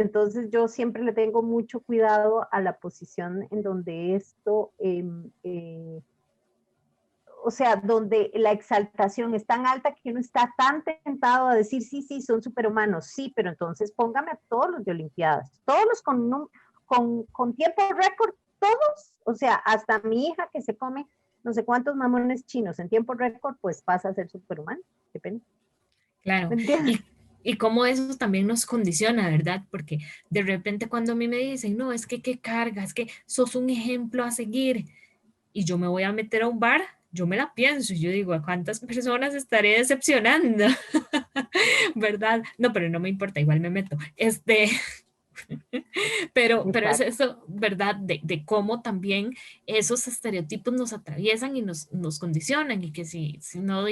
yo siempre le tengo mucho cuidado a la posición en donde esto, o sea, donde la exaltación es tan alta que uno está tan tentado a decir, sí, son superhumanos, sí, pero entonces póngame a todos los de Olimpiadas, todos los con tiempo récord, todos, o sea, hasta mi hija que se come no sé cuántos mamones chinos en tiempo récord, pues pasa a ser superhumano, depende. Claro, ¿Me entiendes? y cómo eso también nos condiciona, ¿verdad? Porque de repente cuando a mí me dicen, no, es que qué carga, es que sos un ejemplo a seguir, y yo me voy a meter a un bar, yo me la pienso y yo digo, ¿a cuántas personas estaré decepcionando? ¿Verdad? No, pero no me importa, igual me meto. Pero es Exacto. eso, ¿verdad? De cómo también esos estereotipos nos atraviesan y nos condicionan y que si no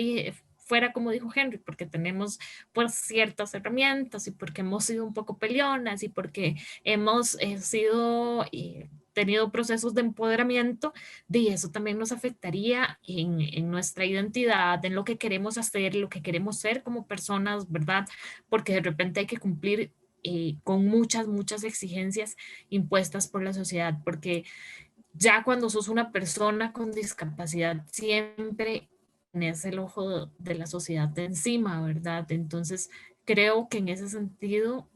fuera como dijo Henry, porque tenemos pues ciertas herramientas y porque hemos sido un poco peleonas y porque hemos sido... tenido procesos de empoderamiento, de eso también nos afectaría en nuestra identidad, en lo que queremos hacer, lo que queremos ser como personas, ¿verdad? Porque de repente hay que cumplir con muchas, muchas exigencias impuestas por la sociedad, porque ya cuando sos una persona con discapacidad, siempre tenés el ojo de la sociedad de encima, ¿verdad? Entonces, creo que en ese sentido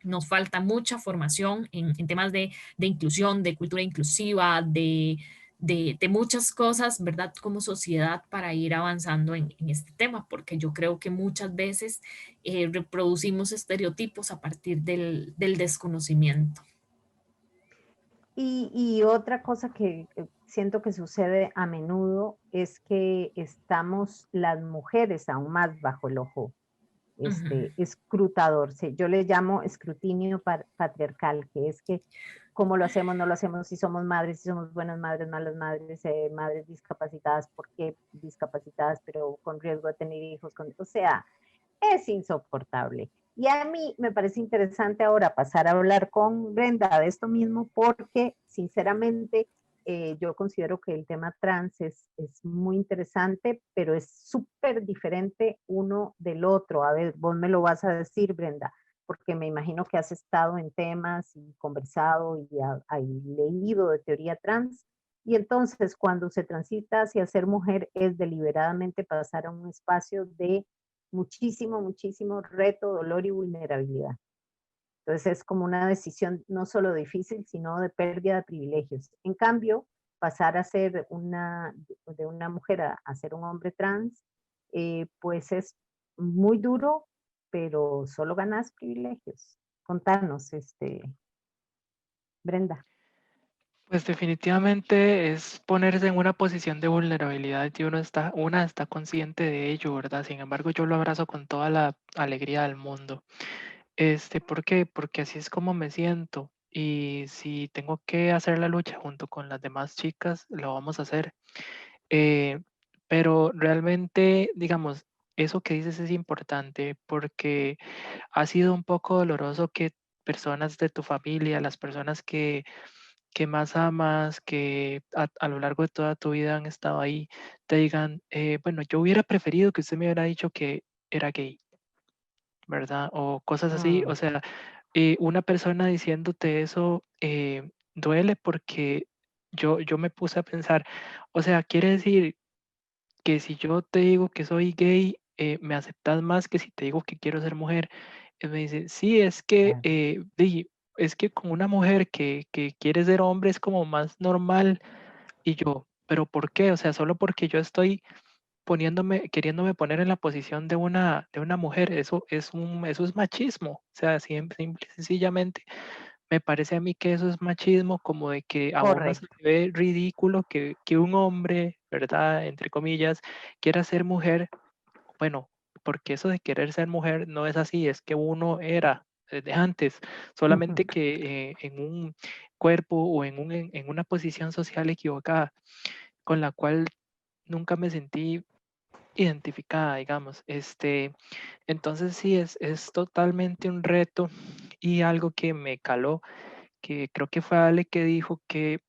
nos falta mucha formación en temas de inclusión, de cultura inclusiva, de muchas cosas, ¿verdad? Como sociedad para ir avanzando en este tema, porque yo creo que muchas veces reproducimos estereotipos a partir del desconocimiento. Y otra cosa que siento que sucede a menudo es que estamos las mujeres aún más bajo el ojo Ujú. escrutador. Sí, yo le llamo escrutinio patriarcal, que es que cómo lo hacemos, no lo hacemos, si somos madres, si somos buenas madres, malas madres, madres discapacitadas, ¿por qué discapacitadas, pero con riesgo de tener hijos? O sea, es insoportable. Y a mí me parece interesante ahora pasar a hablar con Brenda de esto mismo porque sinceramente yo considero que el tema trans es muy interesante, pero es súper diferente uno del otro. A ver, vos me lo vas a decir, Brenda, porque me imagino que has estado en temas y conversado y leído de teoría trans. Y entonces cuando se transita hacia ser mujer es deliberadamente pasar a un espacio de muchísimo, muchísimo reto, dolor y vulnerabilidad. Entonces es como una decisión no solo difícil, sino de pérdida de privilegios. En cambio, pasar a ser de una mujer a ser un hombre trans, pues es muy duro, pero solo ganas privilegios. Contanos, Brenda. Pues definitivamente es ponerse en una posición de vulnerabilidad y una está consciente de ello, ¿verdad? Sin embargo, yo lo abrazo con toda la alegría del mundo. ¿Por qué? Porque así es como me siento. Y si tengo que hacer la lucha junto con las demás chicas, lo vamos a hacer. Eh, pero realmente, digamos, eso que dices es importante porque ha sido un poco doloroso que personas de tu familia, las personas que más amas, que a lo largo de toda tu vida han estado ahí, te digan, bueno, yo hubiera preferido que usted me hubiera dicho que era gay, ¿verdad? O cosas así. O Mm, sea, una persona diciéndote eso duele porque yo me puse a pensar, o sea, quiere decir que si yo te digo que soy gay, me aceptas más que si te digo que quiero ser mujer. Y me dice, sí, claro. es que con una mujer que quiere ser hombre es como más normal. Y yo, ¿pero por qué? O sea, solo porque yo estoy queriéndome poner en la posición de una mujer, eso es machismo. O sea, simple y sencillamente me parece a mí que eso es machismo, como de que a uno se Correcto. le ve ridículo que un hombre, ¿verdad? Entre comillas, quiera ser mujer. Bueno, porque eso de querer ser mujer no es así, es que uno era desde antes, solamente que en un cuerpo o en una posición social equivocada, con la cual nunca me sentí identificada, digamos. Entonces sí, es totalmente un reto y algo que me caló, que creo que fue Ale que dijo que,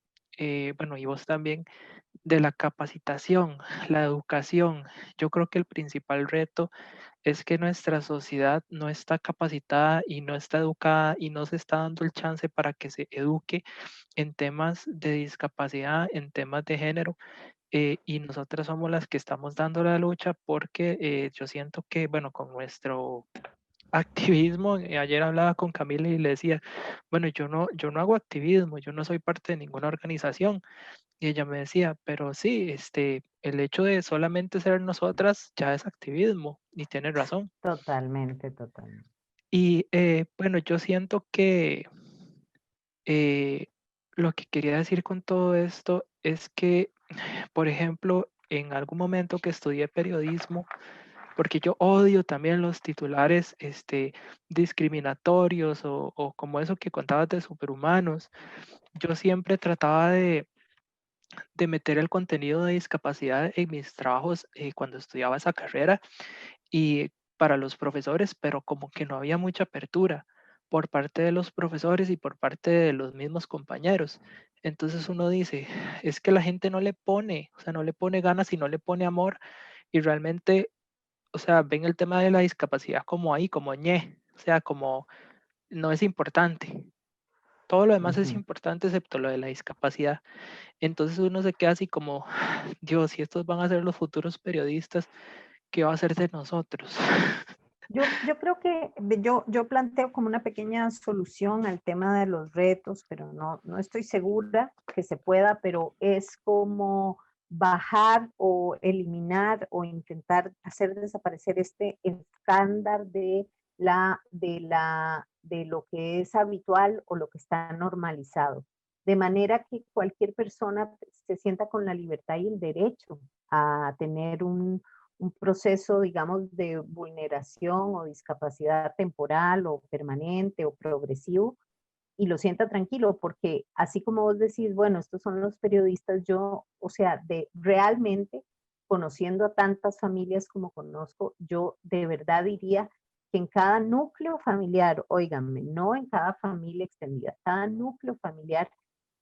bueno, y vos también, de la capacitación, la educación. Yo creo que el principal reto es que nuestra sociedad no está capacitada y no está educada y no se está dando el chance para que se eduque en temas de discapacidad, en temas de género, y nosotras somos las que estamos dando la lucha porque yo siento que, bueno, con nuestro activismo. Ayer hablaba con Camila y le decía, bueno, yo no hago activismo, yo no soy parte de ninguna organización. Y ella me decía, pero sí, el hecho de solamente ser nosotras ya es activismo, y tiene razón. Totalmente, totalmente. Y bueno, yo siento que lo que quería decir con todo esto es que, por ejemplo, en algún momento que estudié periodismo, porque yo odio también los titulares discriminatorios o como eso que contabas de superhumanos, yo siempre trataba de meter el contenido de discapacidad en mis trabajos cuando estudiaba esa carrera y para los profesores, pero como que no había mucha apertura por parte de los profesores y por parte de los mismos compañeros. Entonces uno dice, es que la gente no le pone, o sea, no le pone ganas y no le pone amor y realmente, o sea, ven el tema de la discapacidad como ahí, como ñe, o sea, como no es importante. Todo lo demás es Ujú. importante excepto lo de la discapacidad. Entonces uno se queda así como, Dios, si estos van a ser los futuros periodistas, ¿qué va a ser de nosotros? Yo creo que yo planteo como una pequeña solución al tema de los retos, pero no estoy segura que se pueda, pero es como bajar o eliminar o intentar hacer desaparecer este estándar de lo que es habitual o lo que está normalizado. De manera que cualquier persona se sienta con la libertad y el derecho a tener un proceso, digamos, de vulneración o discapacidad temporal o permanente o progresivo y lo sienta tranquilo, porque así como vos decís, bueno, estos son los periodistas, yo, o sea, de realmente conociendo a tantas familias como conozco, yo de verdad diría que en cada núcleo familiar, óiganme, no en cada familia extendida, cada núcleo familiar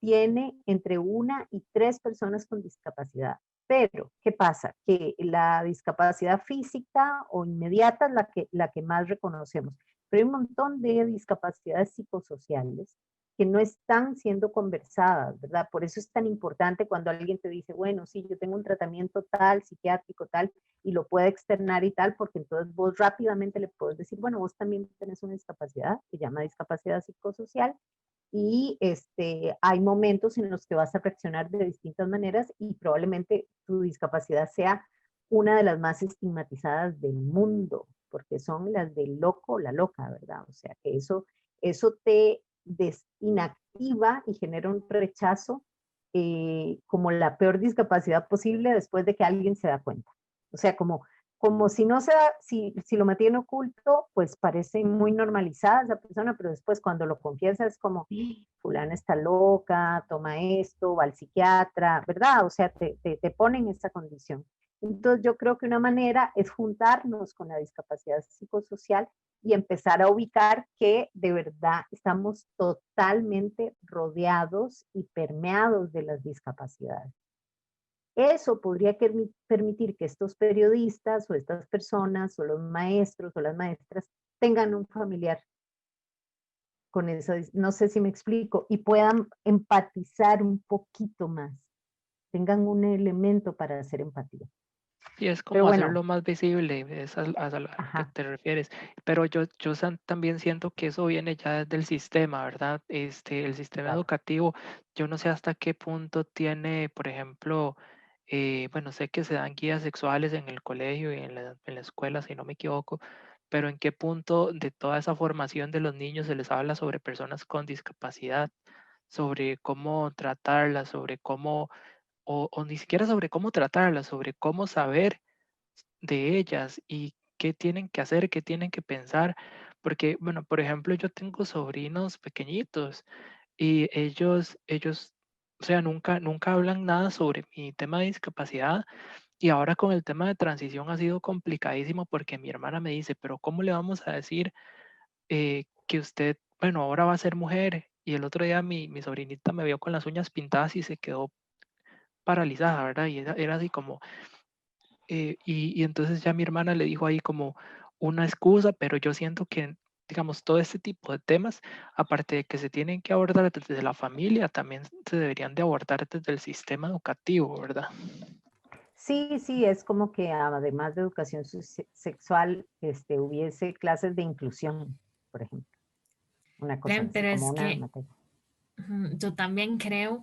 tiene entre 1 y 3 personas con discapacidad. Pero, ¿qué pasa? Que la discapacidad física o inmediata es la que más reconocemos, pero hay un montón de discapacidades psicosociales que no están siendo conversadas, ¿verdad? Por eso es tan importante cuando alguien te dice, bueno, sí, yo tengo un tratamiento tal, psiquiátrico tal, y lo puede externar y tal, porque entonces vos rápidamente le puedes decir, bueno, vos también tenés una discapacidad, se llama discapacidad psicosocial, y hay momentos en los que vas a reaccionar de distintas maneras y probablemente tu discapacidad sea una de las más estigmatizadas del mundo, porque son las del loco o la loca, ¿verdad? O sea, que eso te inactiva y genera un rechazo como la peor discapacidad posible después de que alguien se da cuenta. O sea, como si no se da, si lo mantiene oculto, pues parece muy normalizada esa persona, pero después cuando lo confiesa es como, fulana está loca, toma esto, va al psiquiatra, ¿verdad? O sea, te ponen esta condición. Entonces yo creo que una manera es juntarnos con la discapacidad psicosocial y empezar a ubicar que de verdad estamos totalmente rodeados y permeados de las discapacidades. Eso podría permitir que estos periodistas o estas personas o los maestros o las maestras tengan un familiar con eso, no sé si me explico, y puedan empatizar un poquito más, tengan un elemento para hacer empatía. Y es Pero como bueno, hacerlo más visible, es a lo que ajá, te refieres. Pero yo también siento que eso viene ya desde el sistema, ¿verdad? El sistema claro. educativo, yo no sé hasta qué punto tiene, por ejemplo, bueno, sé que se dan guías sexuales en el colegio y en la escuela, si no me equivoco, pero en qué punto de toda esa formación de los niños se les habla sobre personas con discapacidad, sobre cómo tratarlas, sobre cómo o ni siquiera sobre cómo tratarlas, sobre cómo saber de ellas y qué tienen que hacer, qué tienen que pensar. Porque, bueno, por ejemplo, yo tengo sobrinos pequeñitos y ellos, o sea, nunca hablan nada sobre mi tema de discapacidad. Y ahora con el tema de transición ha sido complicadísimo porque mi hermana me dice, pero ¿cómo le vamos a decir que usted, bueno, ahora va a ser mujer? Y el otro día mi sobrinita me vio con las uñas pintadas y se quedó paralizada, ¿verdad? Y era así como, y entonces ya mi hermana le dijo ahí como una excusa, pero yo siento que, digamos, todo este tipo de temas, aparte de que se tienen que abordar desde la familia, también se deberían de abordar desde el sistema educativo, ¿verdad? Sí, sí, es como que además de educación sexual, hubiese clases de inclusión, por ejemplo, una cosa Ven, así, pero como es una que materia. yo también creo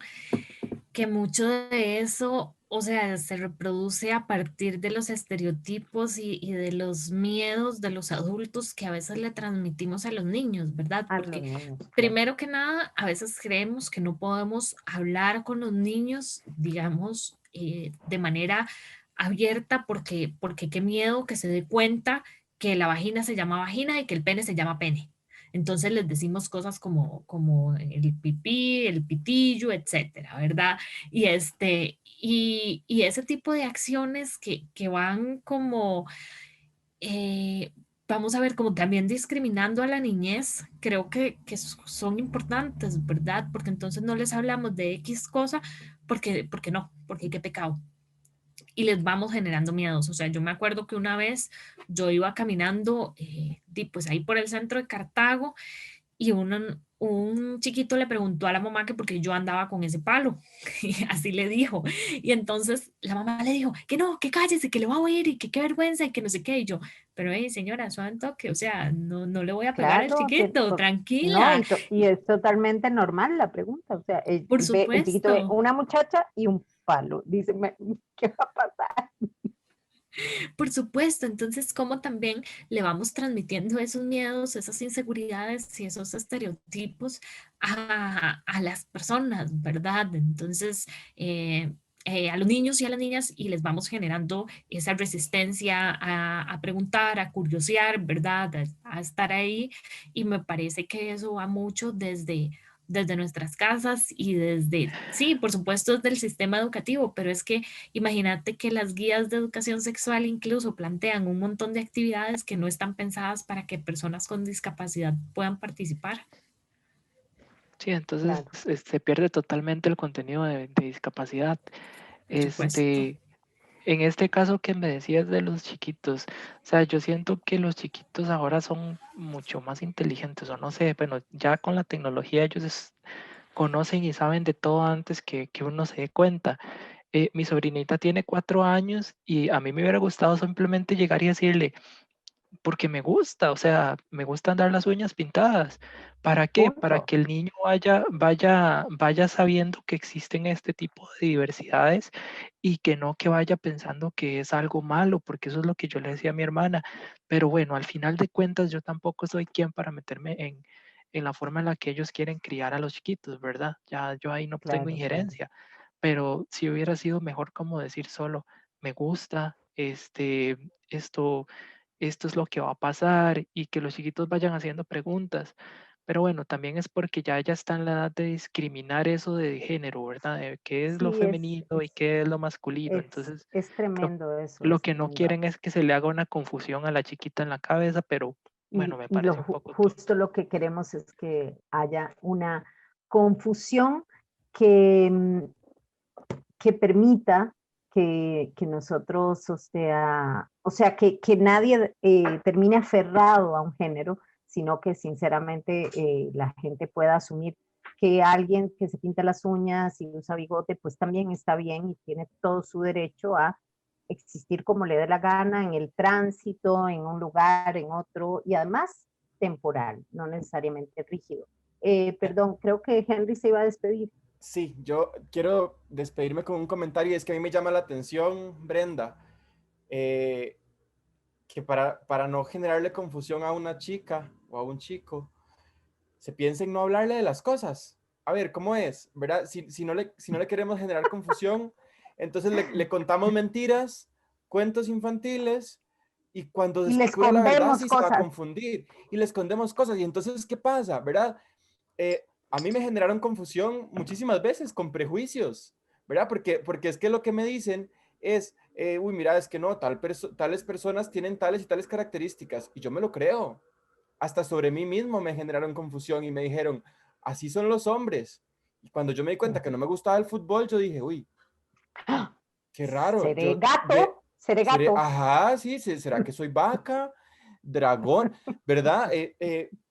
que mucho de eso, o sea, se reproduce a partir de los estereotipos y de los miedos de los adultos que a veces le transmitimos a los niños, ¿verdad? A los Porque niños, claro. primero que nada, a veces creemos que no podemos hablar con los niños, digamos, de manera abierta porque qué miedo que se dé cuenta que la vagina se llama vagina y que el pene se llama pene. Entonces les decimos cosas como el pipí, el pitillo, etcétera, ¿verdad? Y ese tipo de acciones que van como, eh, vamos a ver, como también discriminando a la niñez, creo que son importantes, ¿verdad? Porque entonces no les hablamos de X cosa porque no, porque qué pecado. Y les vamos generando miedos. O sea, yo me acuerdo que una vez yo iba caminando, pues ahí por el centro de Cartago, y un chiquito le preguntó a la mamá que porque yo andaba con ese palo, y así le dijo. Y entonces la mamá le dijo, que no, que cállese, que le va a oír y que qué vergüenza y que no sé qué. Y yo, pero hey, señora, suave un toque, o sea, no le voy a pegar al Claro, chiquito, no, tranquila, y es totalmente normal la pregunta. O sea, por el chiquito ve supuesto. una muchacha y un palo. Dice, ¿qué va a pasar? Por supuesto, entonces, ¿cómo también le vamos transmitiendo esos miedos, esas inseguridades y esos estereotipos a las personas, ¿verdad? Entonces, a los niños y a las niñas y les vamos generando esa resistencia a preguntar, a curiosear, ¿verdad? A estar ahí. Y me parece que eso va mucho desde nuestras casas y desde, sí, por supuesto, desde el sistema educativo, pero es que imagínate que las guías de educación sexual incluso plantean un montón de actividades que no están pensadas para que personas con discapacidad puedan participar. Sí, entonces Claro. se pierde totalmente el contenido de discapacidad. Por supuesto. En este caso que me decías de los chiquitos, o sea, yo siento que los chiquitos ahora son mucho más inteligentes, o no sé, bueno, ya con la tecnología ellos conocen y saben de todo antes que uno se dé cuenta. Mi sobrinita tiene 4 años y a mí me hubiera gustado simplemente llegar y decirle, porque me gusta, o sea, me gusta andar las uñas pintadas. ¿Para qué? Para Punto. que el niño vaya sabiendo que existen este tipo de diversidades y que no que vaya pensando que es algo malo, porque eso es lo que yo le decía a mi hermana. Pero bueno, al final de cuentas, yo tampoco soy quien para meterme en la forma en la que ellos quieren criar a los chiquitos, ¿verdad? Ya yo ahí no tengo Claro, claro. injerencia, pero si hubiera sido mejor como decir solo, me gusta, esto es lo que va a pasar y que los chiquitos vayan haciendo preguntas. Pero bueno, también es porque ya está en la edad de discriminar eso de género, ¿verdad? De qué es lo Sí, femenino y qué es lo masculino. Entonces, es lo, tremendo eso, lo es que no tremendo. quieren es que se le haga una confusión a la chiquita en la cabeza, pero bueno, me Y parece un poco justo tonto. lo que queremos es que haya una confusión que, que permita que nosotros, o sea, que nadie termine aferrado a un género, sino que sinceramente la gente pueda asumir que alguien que se pinta las uñas y usa bigote, pues también está bien y tiene todo su derecho a existir como le dé la gana en el tránsito, en un lugar, en otro, y además temporal, no necesariamente rígido. Perdón, creo que Henry se iba a despedir. Sí, yo quiero despedirme con un comentario y es que a mí me llama la atención, Brenda, eh, que para no generarle confusión a una chica o a un chico, se piensa en no hablarle de las cosas. A ver, ¿cómo es? ¿Verdad? Si no le queremos generar confusión, entonces le contamos mentiras, cuentos infantiles, y cuando Y le descubra la verdad, escondemos sí se va a cosas. confundir y le escondemos cosas. Y entonces, ¿qué pasa? ¿Verdad? A mí me generaron confusión muchísimas veces con prejuicios, ¿verdad? Porque es que lo que me dicen es, uy, mira, es que no, tales personas tienen tales y tales características, y yo me lo creo. Hasta sobre mí mismo me generaron confusión y me dijeron, así son los hombres. Y cuando yo me di cuenta que no me gustaba el fútbol, yo dije, uy, qué raro. Seré gato, seré Seré, gato. ajá, sí, ¿será que soy vaca, dragón, verdad?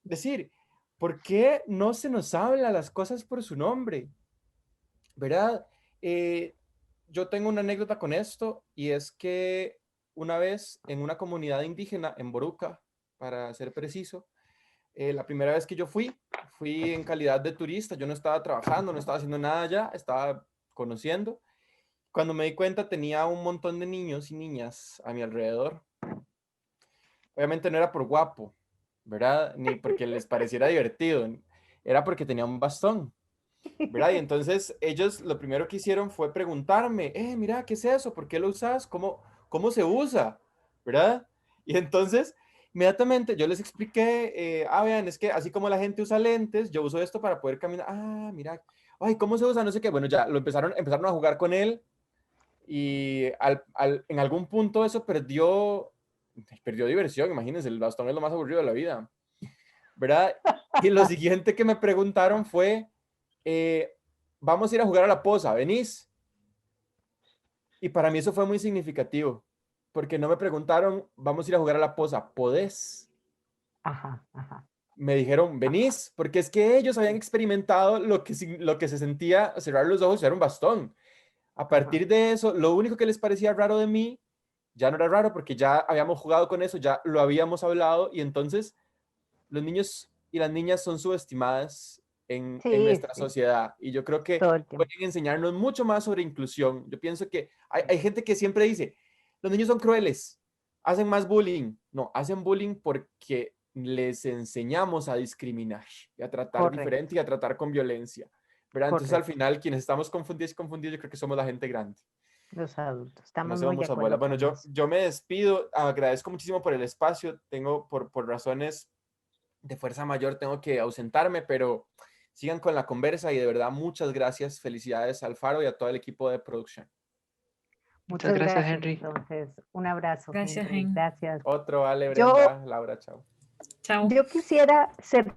Decir, ¿por qué no se nos habla las cosas por su nombre? ¿Verdad? Eh, yo tengo una anécdota con esto y es que una vez en una comunidad indígena en Boruca, para ser preciso, la primera vez que yo fui en calidad de turista, yo no estaba trabajando, no estaba haciendo nada allá, estaba conociendo. Cuando me di cuenta tenía un montón de niños y niñas a mi alrededor. Obviamente no era por guapo, ¿verdad? Ni porque les pareciera divertido, era porque tenía un bastón, ¿verdad? Y entonces ellos lo primero que hicieron fue preguntarme, mira, ¿qué es eso? ¿Por qué lo usas? ¿Cómo se usa? ¿Verdad? Y entonces, inmediatamente yo les expliqué, vean, es que así como la gente usa lentes, yo uso esto para poder caminar. Ah, mira, ay, ¿cómo se usa? No sé qué. Bueno, ya lo empezaron a jugar con él y en algún punto eso perdió diversión. Imagínense, el bastón es lo más aburrido de la vida, ¿verdad? Y lo siguiente que me preguntaron fue, eh, vamos a ir a jugar a la posa, ¿venís? Y para mí eso fue muy significativo, porque no me preguntaron, vamos a ir a jugar a la posa, ¿podés? Ajá, ajá. Me dijeron, venís, porque es que ellos habían experimentado lo que se sentía cerrar los ojos y usar un bastón. A partir de eso, lo único que les parecía raro de mí, ya no era raro porque ya habíamos jugado con eso, ya lo habíamos hablado y entonces los niños y las niñas son subestimadas en Sí, nuestra sí, sociedad y yo creo que todo el pueden tiempo. enseñarnos mucho más sobre inclusión. Yo pienso que hay gente que siempre dice, los niños son crueles, hacen más bullying. No, hacen bullying porque les enseñamos a discriminar y a tratar Correcto, diferente y a tratar con violencia, ¿verdad? Entonces al correcto. final quienes estamos confundidos y confundidos yo creo que somos la gente grande. Los adultos. No Estamos muy de somos abuelas. acuerdo Bueno, con eso. yo me despido, agradezco muchísimo por el espacio, tengo por razones de fuerza mayor tengo que ausentarme, pero sigan con la conversa y de verdad muchas gracias, felicidades al Faro y a todo el equipo de producción. Muchas Muchas gracias, gracias. Henry. Entonces, un abrazo, Gracias, Henry. Hen. Gracias. Otro, Ale, Yo, Brenda, Laura, chao. Chao. yo quisiera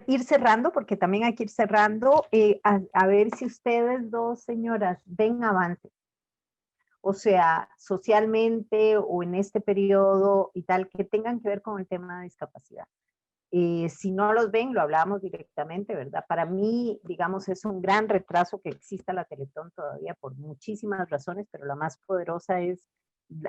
ir cerrando, porque también hay que ir cerrando, a ver si ustedes dos señoras ven avances. O sea, socialmente o en este periodo y tal, que tengan que ver con el tema de discapacidad. Si no los ven, lo hablamos directamente, ¿verdad? Para mí, digamos, es un gran retraso que exista la Teletón todavía por muchísimas razones, pero la más poderosa es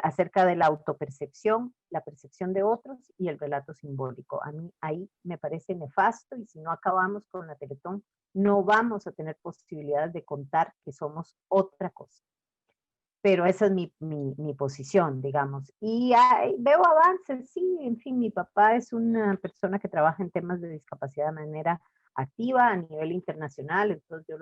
acerca de la autopercepción, la percepción de otros y el relato simbólico. A mí ahí me parece nefasto y si no acabamos con la Teletón, no vamos a tener posibilidades de contar que somos otra cosa. Pero esa es mi posición, digamos. Y veo avances, sí, en fin, mi papá es una persona que trabaja en temas de discapacidad de manera activa a nivel internacional, entonces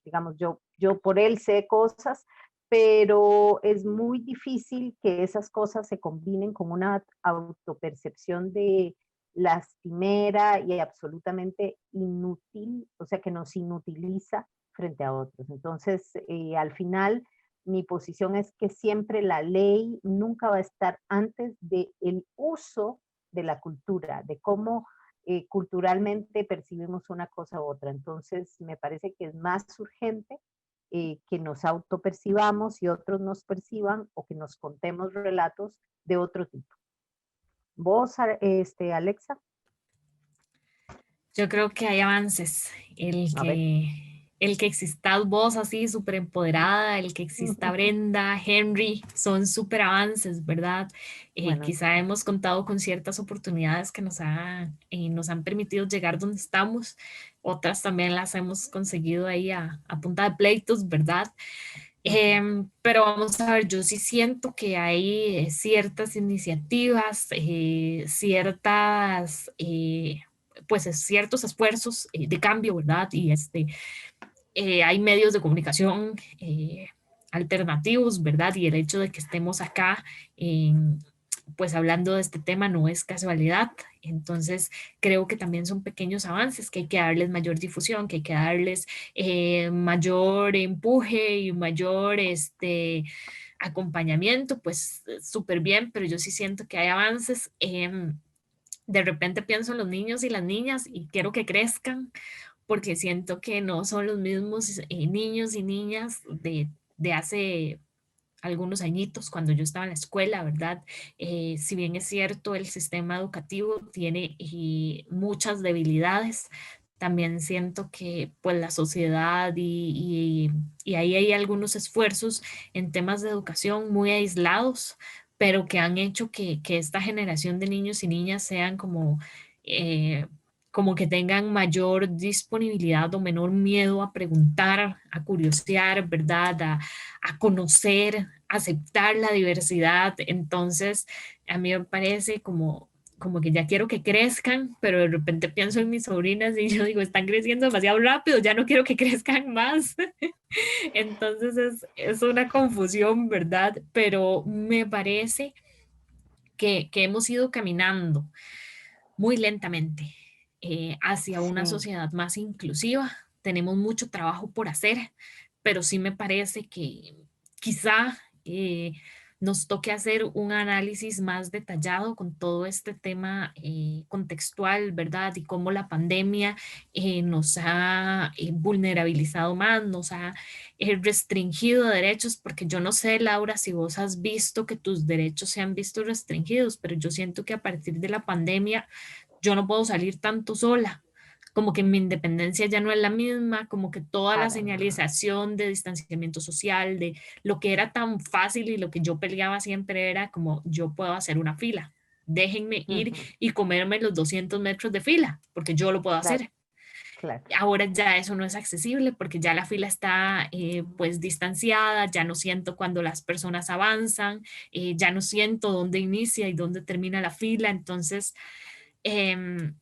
digamos, yo por él sé cosas, pero es muy difícil que esas cosas se combinen con una autopercepción de lastimera y absolutamente inútil, o sea, que nos inutiliza frente a otros. Entonces, al final, mi posición es que siempre la ley nunca va a estar antes del uso de la cultura, de cómo culturalmente percibimos una cosa u otra. Entonces, me parece que es más urgente que nos autopercibamos y otros nos perciban o que nos contemos relatos de otro tipo. ¿Vos, Alexa? Yo creo que hay avances. A ver. El que existas vos así súper empoderada, el que exista Brenda, Henry, son súper avances, ¿verdad? Bueno, Quizá hemos contado con ciertas oportunidades que nos han permitido llegar donde estamos. Otras también las hemos conseguido ahí a punta de pleitos, ¿verdad? Pero vamos a ver, yo sí siento que hay ciertas iniciativas, pues ciertos esfuerzos de cambio, ¿verdad? Y hay medios de comunicación alternativos, ¿verdad? Y el hecho de que estemos acá, pues hablando de este tema no es casualidad. Entonces, creo que también son pequeños avances que hay que darles mayor difusión, que hay que darles mayor empuje y mayor acompañamiento, pues súper bien, pero yo sí siento que hay avances. De repente pienso en los niños y las niñas y quiero que crezcan porque siento que no son los mismos niños y niñas de hace algunos añitos cuando yo estaba en la escuela, ¿verdad? Si bien es cierto, el sistema educativo tiene muchas debilidades, también siento que pues la sociedad y ahí hay algunos esfuerzos en temas de educación muy aislados, pero que han hecho que esta generación de niños y niñas sean eh, como que tengan mayor disponibilidad o menor miedo a preguntar, a curiosear, ¿verdad? A conocer, a aceptar la diversidad. Entonces, a mí me parece como que ya quiero que crezcan, pero de repente pienso en mis sobrinas y yo digo, están creciendo demasiado rápido, ya no quiero que crezcan más. Entonces es una confusión, ¿verdad? Pero me parece que hemos ido caminando muy lentamente hacia una Sí. sociedad más inclusiva. Tenemos mucho trabajo por hacer, pero sí me parece que quizá nos toque hacer un análisis más detallado con todo este tema contextual, ¿verdad? Y cómo la pandemia nos ha vulnerabilizado más, nos ha restringido derechos, porque yo no sé, Laura, si vos has visto que tus derechos se han visto restringidos, pero yo siento que a partir de la pandemia yo no puedo salir tanto sola, como que mi independencia ya no es la misma, como que toda la Para nada. señalización de distanciamiento social, de lo que era tan fácil y lo que yo peleaba siempre era como yo puedo hacer una fila, déjenme ir Ujú. y comerme los 200 metros de fila, porque yo lo puedo Claro, hacer. claro. Ahora ya eso no es accesible porque ya la fila está pues distanciada, ya no siento cuando las personas avanzan, ya no siento dónde inicia y dónde termina la fila, entonces em,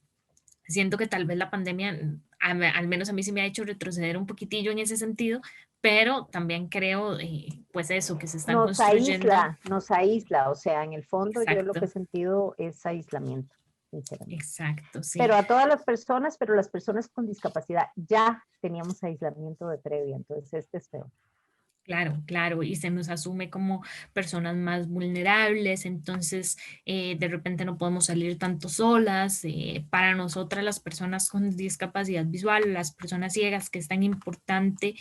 siento que tal vez la pandemia, al menos a mí sí me ha hecho retroceder un poquitillo en ese sentido, pero también creo pues eso, que se están construyendo. Nos aísla, o sea, en el fondo yo lo que he Exacto, sentido es aislamiento, sinceramente. exacto, Pero sí. a todas las personas, pero las personas con discapacidad ya teníamos aislamiento de previa, entonces este es feo. Claro, claro, y se nos asume como personas más vulnerables, entonces de repente no podemos salir tanto solas. Para nosotras, las personas con discapacidad visual, las personas ciegas, que es tan importante,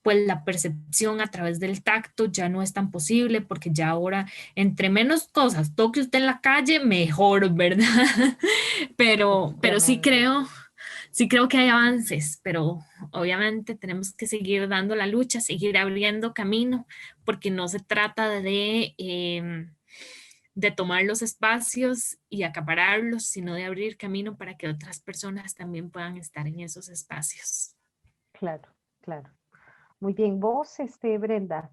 pues la percepción a través del tacto ya no es tan posible porque ya ahora, entre menos cosas toque usted en la calle, mejor, ¿verdad? Pero Efectivamente. sí creo que hay avances, pero obviamente tenemos que seguir dando la lucha, seguir abriendo camino, porque no se trata de tomar los espacios y acapararlos, sino de abrir camino para que otras personas también puedan estar en esos espacios. Claro, claro. Muy bien, vos, Brenda.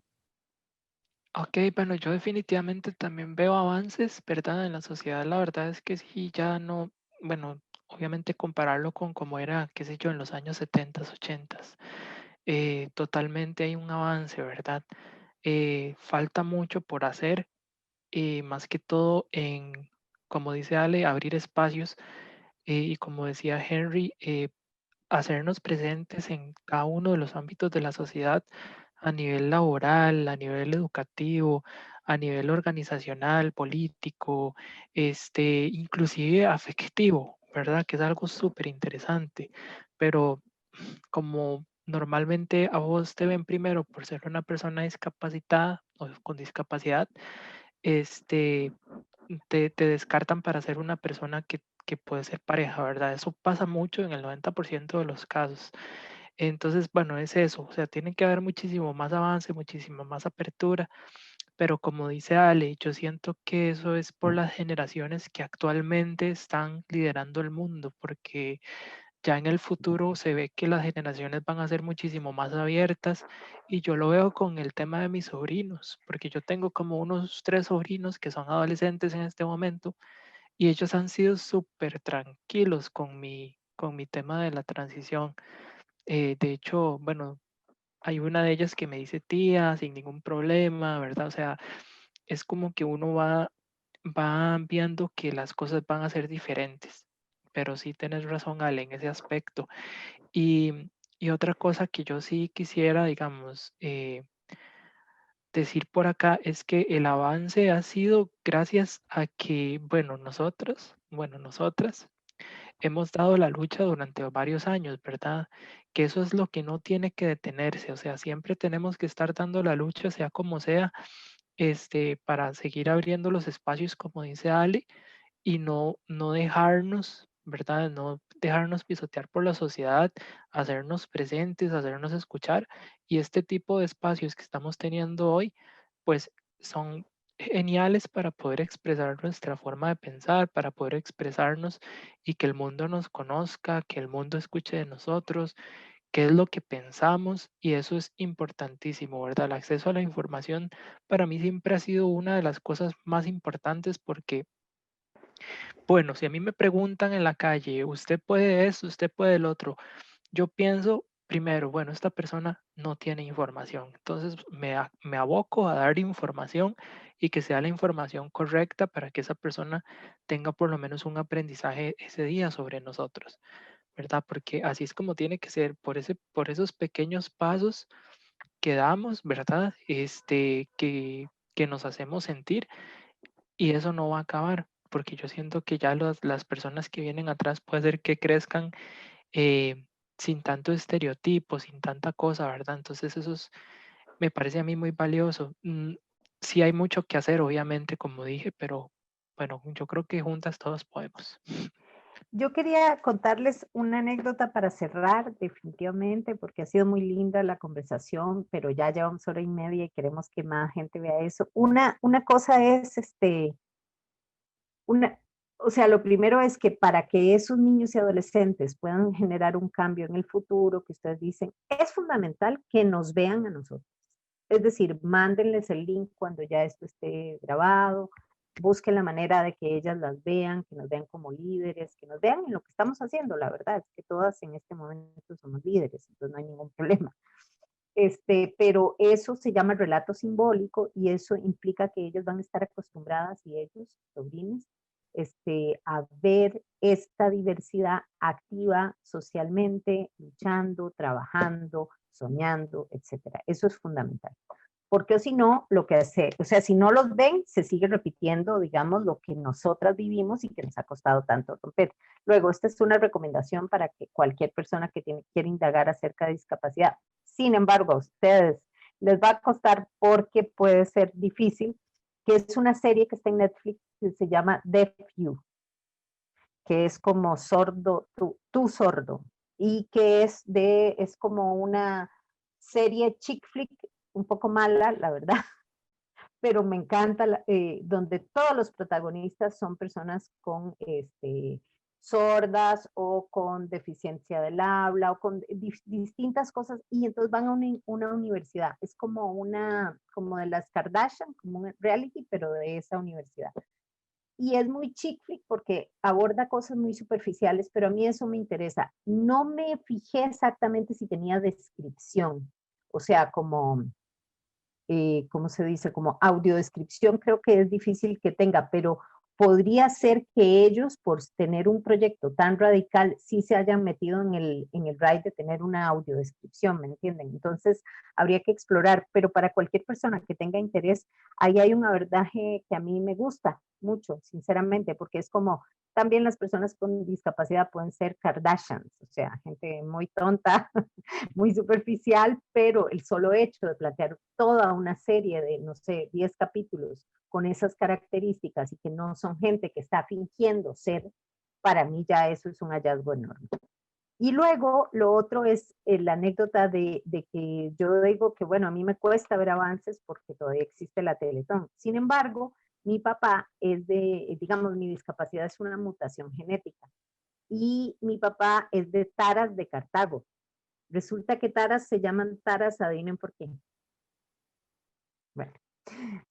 Ok, bueno, yo definitivamente también veo avances, ¿verdad? En la sociedad, la verdad es que sí, ya no, bueno, obviamente compararlo con como era, qué sé yo, en los años 70, 80, totalmente hay un avance, ¿verdad? Falta mucho por hacer, más que todo en, como dice Ale, abrir espacios y como decía Henry, hacernos presentes en cada uno de los ámbitos de la sociedad a nivel laboral, a nivel educativo, a nivel organizacional, político, inclusive afectivo, ¿verdad? Que es algo súper interesante. Pero como normalmente a vos te ven primero por ser una persona discapacitada o con discapacidad, este, te descartan para ser una persona que puede ser pareja, ¿verdad? Eso pasa mucho en el 90% de los casos. Entonces, bueno, es eso, o sea, tiene que haber muchísimo más avance, muchísima más apertura, pero como dice Ale, yo siento que eso es por las generaciones que actualmente están liderando el mundo, porque ya en el futuro se ve que las generaciones van a ser muchísimo más abiertas y yo lo veo con el tema de mis sobrinos, porque yo tengo como unos 3 sobrinos que son adolescentes en este momento y ellos han sido súper tranquilos con mi tema de la transición. De hecho, bueno, hay una de ellas que me dice tía sin ningún problema, ¿verdad? O sea, es como que uno va viendo que las cosas van a ser diferentes. Pero sí tienes razón, Ale, en ese aspecto. Y otra cosa que yo sí quisiera, digamos, decir por acá es que el avance ha sido gracias a que, bueno, nosotras hemos dado la lucha durante varios años, ¿verdad? Que eso es lo que no tiene que detenerse, o sea, siempre tenemos que estar dando la lucha, sea como sea, para seguir abriendo los espacios, como dice Ale, y no dejarnos ¿verdad? No dejarnos pisotear por la sociedad, hacernos presentes, hacernos escuchar. Y este tipo de espacios que estamos teniendo hoy, pues son geniales para poder expresar nuestra forma de pensar, para poder expresarnos y que el mundo nos conozca, que el mundo escuche de nosotros, qué es lo que pensamos, y eso es importantísimo, ¿verdad? El acceso a la información para mí siempre ha sido una de las cosas más importantes porque, bueno, si a mí me preguntan en la calle, usted puede esto, usted puede el otro, yo pienso primero, bueno, esta persona no tiene información, entonces me aboco a dar información y que sea la información correcta para que esa persona tenga por lo menos un aprendizaje ese día sobre nosotros, ¿verdad? Porque así es como tiene que ser, por esos pequeños pasos que damos, ¿verdad? Que nos hacemos sentir, y eso no va a acabar, porque yo siento que ya las personas que vienen atrás puede ser que crezcan sin tanto estereotipo, sin tanta cosa, ¿verdad? Entonces me parece a mí muy valioso. Sí hay mucho que hacer, obviamente, como dije, pero bueno, yo creo que juntas todos podemos. Yo quería contarles una anécdota para cerrar, definitivamente, porque ha sido muy linda la conversación, pero ya llevamos hora y media y queremos que más gente vea eso. Una cosa es, o sea, lo primero es que para que esos niños y adolescentes puedan generar un cambio en el futuro, que ustedes dicen, es fundamental que nos vean a nosotros. Es decir, mándenles el link cuando ya esto esté grabado, busquen la manera de que ellas las vean, que nos vean como líderes, que nos vean en lo que estamos haciendo. La verdad es que todas en este momento somos líderes, entonces no hay ningún problema. Pero eso se llama relato simbólico y eso implica que ellos van a estar acostumbradas y ellos, sobrines, a ver esta diversidad activa socialmente, luchando, trabajando, soñando, etcétera. Eso es fundamental. Porque si no, lo que hace, o sea, si no los ven, se sigue repitiendo, digamos, lo que nosotras vivimos y que nos ha costado tanto romper. Luego, esta es una recomendación para que cualquier persona que quiera indagar acerca de discapacidad. Sin embargo, a ustedes les va a costar porque puede ser difícil, que es una serie que está en Netflix que se llama Deaf You, que es como sordo, tú sordo, y que es como una serie chick flick, un poco mala, la verdad, pero me encanta, donde todos los protagonistas son personas con sordas o con deficiencia del habla o con distintas cosas, y entonces van a una universidad. Es como de las Kardashian, como un reality, pero de esa universidad. Y es muy chick flick porque aborda cosas muy superficiales, pero a mí eso me interesa. No me fijé exactamente si tenía descripción, o sea, como ¿cómo se dice? Como audiodescripción, creo que es difícil que tenga, pero podría ser que ellos, por tener un proyecto tan radical, sí se hayan metido en el ride de tener una audiodescripción, ¿me entienden? Entonces, habría que explorar, pero para cualquier persona que tenga interés, ahí hay un abordaje que a mí me gusta mucho, sinceramente, porque es como, también las personas con discapacidad pueden ser Kardashians, o sea, gente muy tonta, muy superficial, pero el solo hecho de plantear toda una serie de, no sé, 10 capítulos con esas características y que no son gente que está fingiendo ser, para mí ya eso es un hallazgo enorme. Y luego lo otro es la anécdota de que yo digo que, bueno, a mí me cuesta ver avances porque todavía existe la Teletón. Sin embargo, mi papá es digamos, mi discapacidad es una mutación genética. Y mi papá es de Taras de Cartago. Resulta que taras se llaman taras, adivinen por qué. Bueno,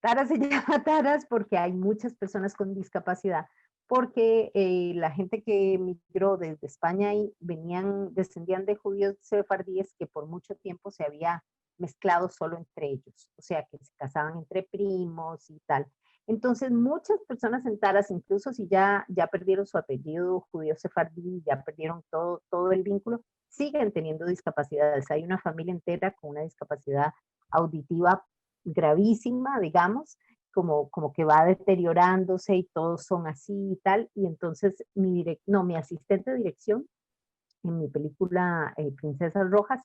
taras se llama taras porque hay muchas personas con discapacidad, porque la gente que migró desde España y descendían de judíos sefardíes que por mucho tiempo se había mezclado solo entre ellos, o sea, que se casaban entre primos y tal. Entonces, muchas personas en Taras, incluso si ya perdieron su apellido judío sefardí, ya perdieron todo el vínculo, siguen teniendo discapacidades. Hay una familia entera con una discapacidad auditiva gravísima, digamos, como que va deteriorándose y todos son así y tal. Y entonces mi asistente de dirección en mi película Princesas Rojas,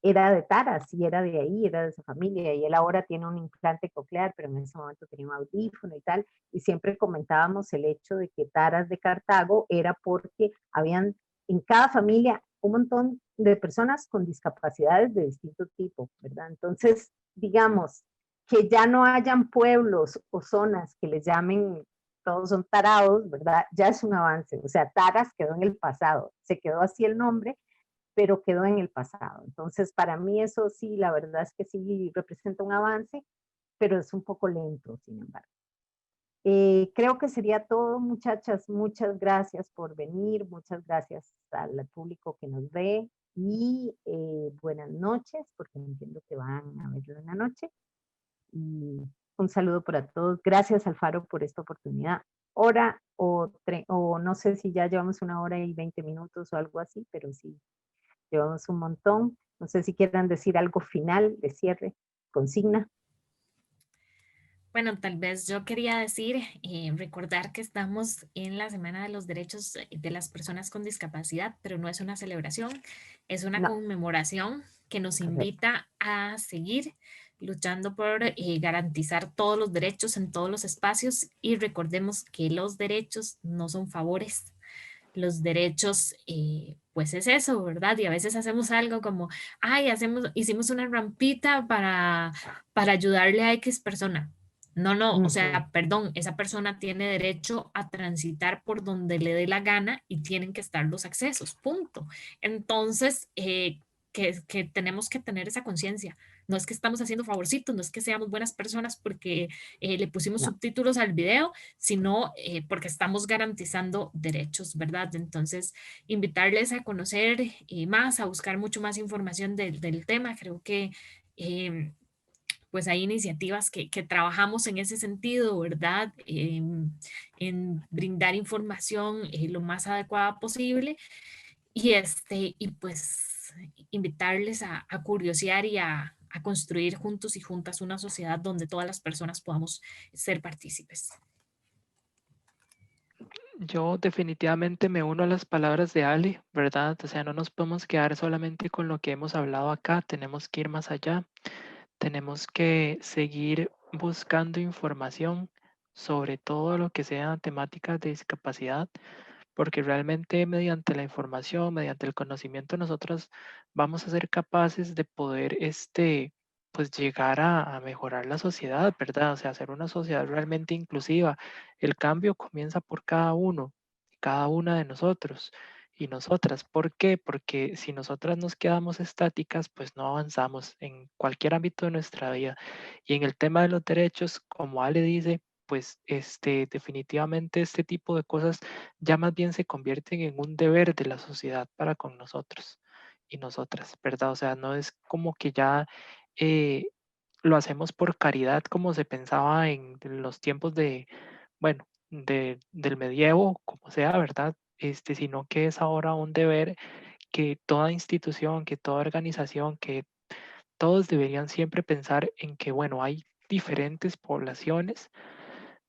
era de Taras y era de ahí, era de esa familia, y él ahora tiene un implante coclear, pero en ese momento tenía un audífono y tal, y siempre comentábamos el hecho de que Taras de Cartago era porque habían en cada familia un montón de personas con discapacidades de distinto tipo, ¿verdad? Entonces, digamos, que ya no hayan pueblos o zonas que les llamen, todos son tarados, ¿verdad? Ya es un avance, o sea, Taras quedó en el pasado, se quedó así el nombre, pero quedó en el pasado. Entonces, para mí eso sí, la verdad es que sí representa un avance, pero es un poco lento, sin embargo. Creo que sería todo, muchachas. Muchas gracias por venir, muchas gracias al público que nos ve y buenas noches, porque entiendo que van a verlo en la noche. Y un saludo para todos. Gracias, Alfaro, por esta oportunidad. Hora o no sé si ya llevamos 1 hora y 20 minutos o algo así, pero sí, llevamos un montón. No sé si quieran decir algo final de cierre, consigna. Bueno, tal vez yo quería decir, recordar que estamos en la Semana de los Derechos de las Personas con Discapacidad, pero no es una celebración, es una No, conmemoración que nos correcto. invita a seguir luchando por garantizar todos los derechos en todos los espacios y recordemos que los derechos no son favores. Los derechos, pues es eso, ¿verdad? Y a veces hacemos algo como, ay, hicimos una rampita para ayudarle a X persona. No, no, o Ujú. sea, perdón, esa persona tiene derecho a transitar por donde le dé la gana y tienen que estar los accesos, punto. Entonces, que tenemos que tener esa conciencia. No es que estamos haciendo favorcitos, no es que seamos buenas personas porque le pusimos No, subtítulos al video, sino porque estamos garantizando derechos, ¿verdad? Entonces, invitarles a conocer más, a buscar mucho más información del tema. Creo que pues hay iniciativas que trabajamos en ese sentido, ¿verdad? En brindar información lo más adecuada posible y pues invitarles a curiosear y a construir juntos y juntas una sociedad donde todas las personas podamos ser partícipes. Yo definitivamente me uno a las palabras de Ali, ¿verdad? O sea, no nos podemos quedar solamente con lo que hemos hablado acá, tenemos que ir más allá, tenemos que seguir buscando información sobre todo lo que sea temáticas de discapacidad, porque realmente mediante la información, mediante el conocimiento, nosotros vamos a ser capaces de poder, pues llegar a mejorar la sociedad, ¿verdad? O sea, hacer una sociedad realmente inclusiva. El cambio comienza por cada uno, cada una de nosotros y nosotras. ¿Por qué? Porque si nosotras nos quedamos estáticas, pues no avanzamos en cualquier ámbito de nuestra vida. Y en el tema de los derechos, como Ale dice, pues definitivamente este tipo de cosas ya más bien se convierten en un deber de la sociedad para con nosotros y nosotras, ¿verdad? O sea, no es como que ya eh, lo hacemos por caridad como se pensaba en los tiempos de, bueno, del medievo, como sea, ¿verdad? Sino que es ahora un deber que toda institución, que toda organización, que todos deberían siempre pensar en que, bueno, hay diferentes poblaciones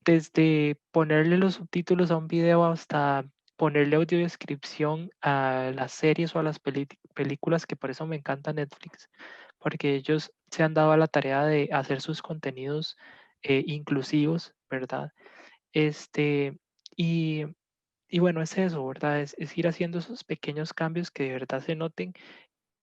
desde ponerle los subtítulos a un video hasta ponerle audiodescripción a las series o a las películas, que por eso me encanta Netflix, porque ellos se han dado a la tarea de hacer sus contenidos inclusivos, ¿verdad? Este, y, y bueno, es eso, ¿verdad? Es ir haciendo esos pequeños cambios que de verdad se noten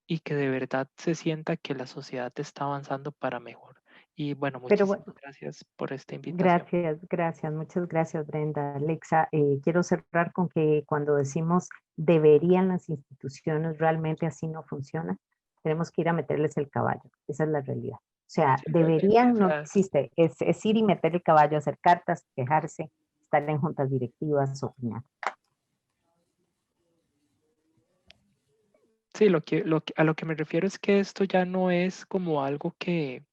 y que de verdad se sienta que la sociedad está avanzando para mejor. Y bueno, pero muchísimas bueno, gracias por esta invitación. gracias, gracias, muchas gracias, Brenda. Alexa, quiero cerrar con que cuando decimos deberían las instituciones, realmente así no funciona. Tenemos que ir a meterles el caballo. Esa es la realidad. O sea, Sí, realmente, o deberían, no sea, existe. Es ir y meter el caballo, hacer cartas, quejarse, estar en juntas directivas, opinar. sí, a lo que me refiero es que esto ya no es como algo que,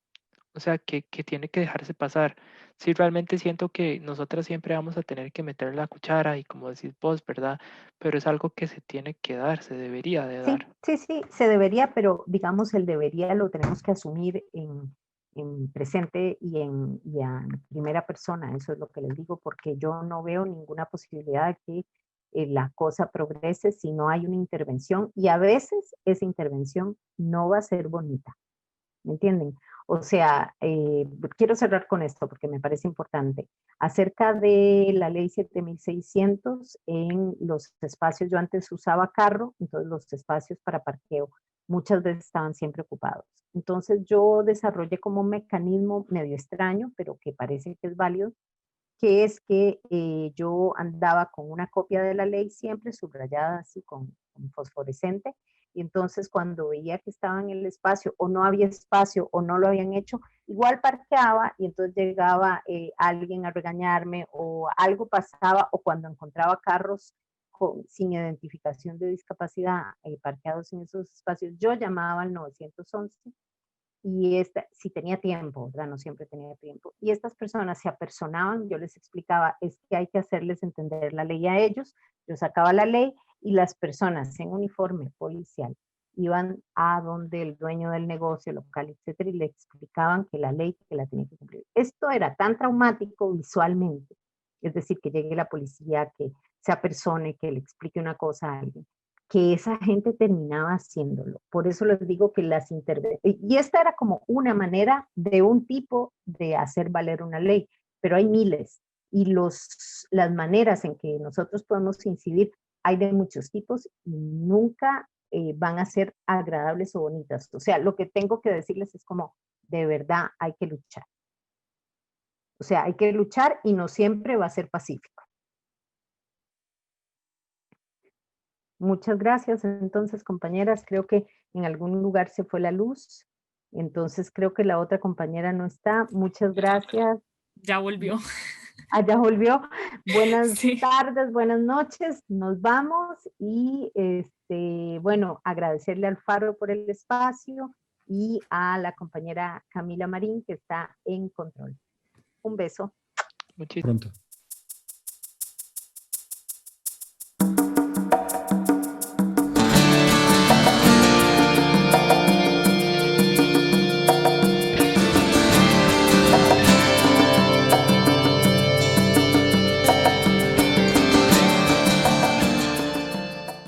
o sea, que tiene que dejarse pasar. Sí, realmente siento que nosotras siempre vamos a tener que meter la cuchara y como decís vos, ¿verdad? Pero es algo que se tiene que dar, se debería de Sí, dar. sí, sí, se debería, pero digamos el debería lo tenemos que asumir en presente y en primera persona, eso es lo que les digo, porque yo no veo ninguna posibilidad de que la cosa progrese si no hay una intervención, y a veces esa intervención no va a ser bonita. ¿Me entienden? O sea, quiero cerrar con esto porque me parece importante. Acerca de la ley 7600, en los espacios, yo antes usaba carro, entonces los espacios para parqueo muchas veces estaban siempre ocupados. Entonces yo desarrollé como un mecanismo medio extraño, pero que parece que es válido, que es que yo andaba con una copia de la ley siempre subrayada así con fosforescente, y entonces cuando veía que estaba en el espacio o no había espacio o no lo habían hecho, igual parqueaba, y entonces llegaba alguien a regañarme o algo pasaba, o cuando encontraba carros sin identificación de discapacidad parqueados en esos espacios, yo llamaba al 911 y si tenía tiempo, ¿verdad? No siempre tenía tiempo. Y estas personas se apersonaban, yo les explicaba, es que hay que hacerles entender la ley a ellos. Yo sacaba la ley y las personas en uniforme policial iban a donde el dueño del negocio local, etcétera, y le explicaban que la ley que la tenía que cumplir. Esto era tan traumático visualmente, es decir, que llegue la policía, que se apersone, que le explique una cosa a alguien, que esa gente terminaba haciéndolo. Por eso les digo que las intervenciones, y esta era como una manera de un tipo de hacer valer una ley, pero hay miles, y las maneras en que nosotros podemos incidir hay de muchos tipos y nunca van a ser agradables o bonitas. O sea, lo que tengo que decirles es como, de verdad hay que luchar. O sea, hay que luchar y no siempre va a ser pacífico. Muchas gracias. Entonces, compañeras, creo que en algún lugar se fue la luz. Entonces, creo que la otra compañera no está. Muchas gracias. Ya volvió. Ya volvió. Buenas Sí. tardes, buenas noches. Nos vamos y, bueno, agradecerle al Faro por el espacio y a la compañera Camila Marín que está en control. Un beso. Muchísimas Pronto.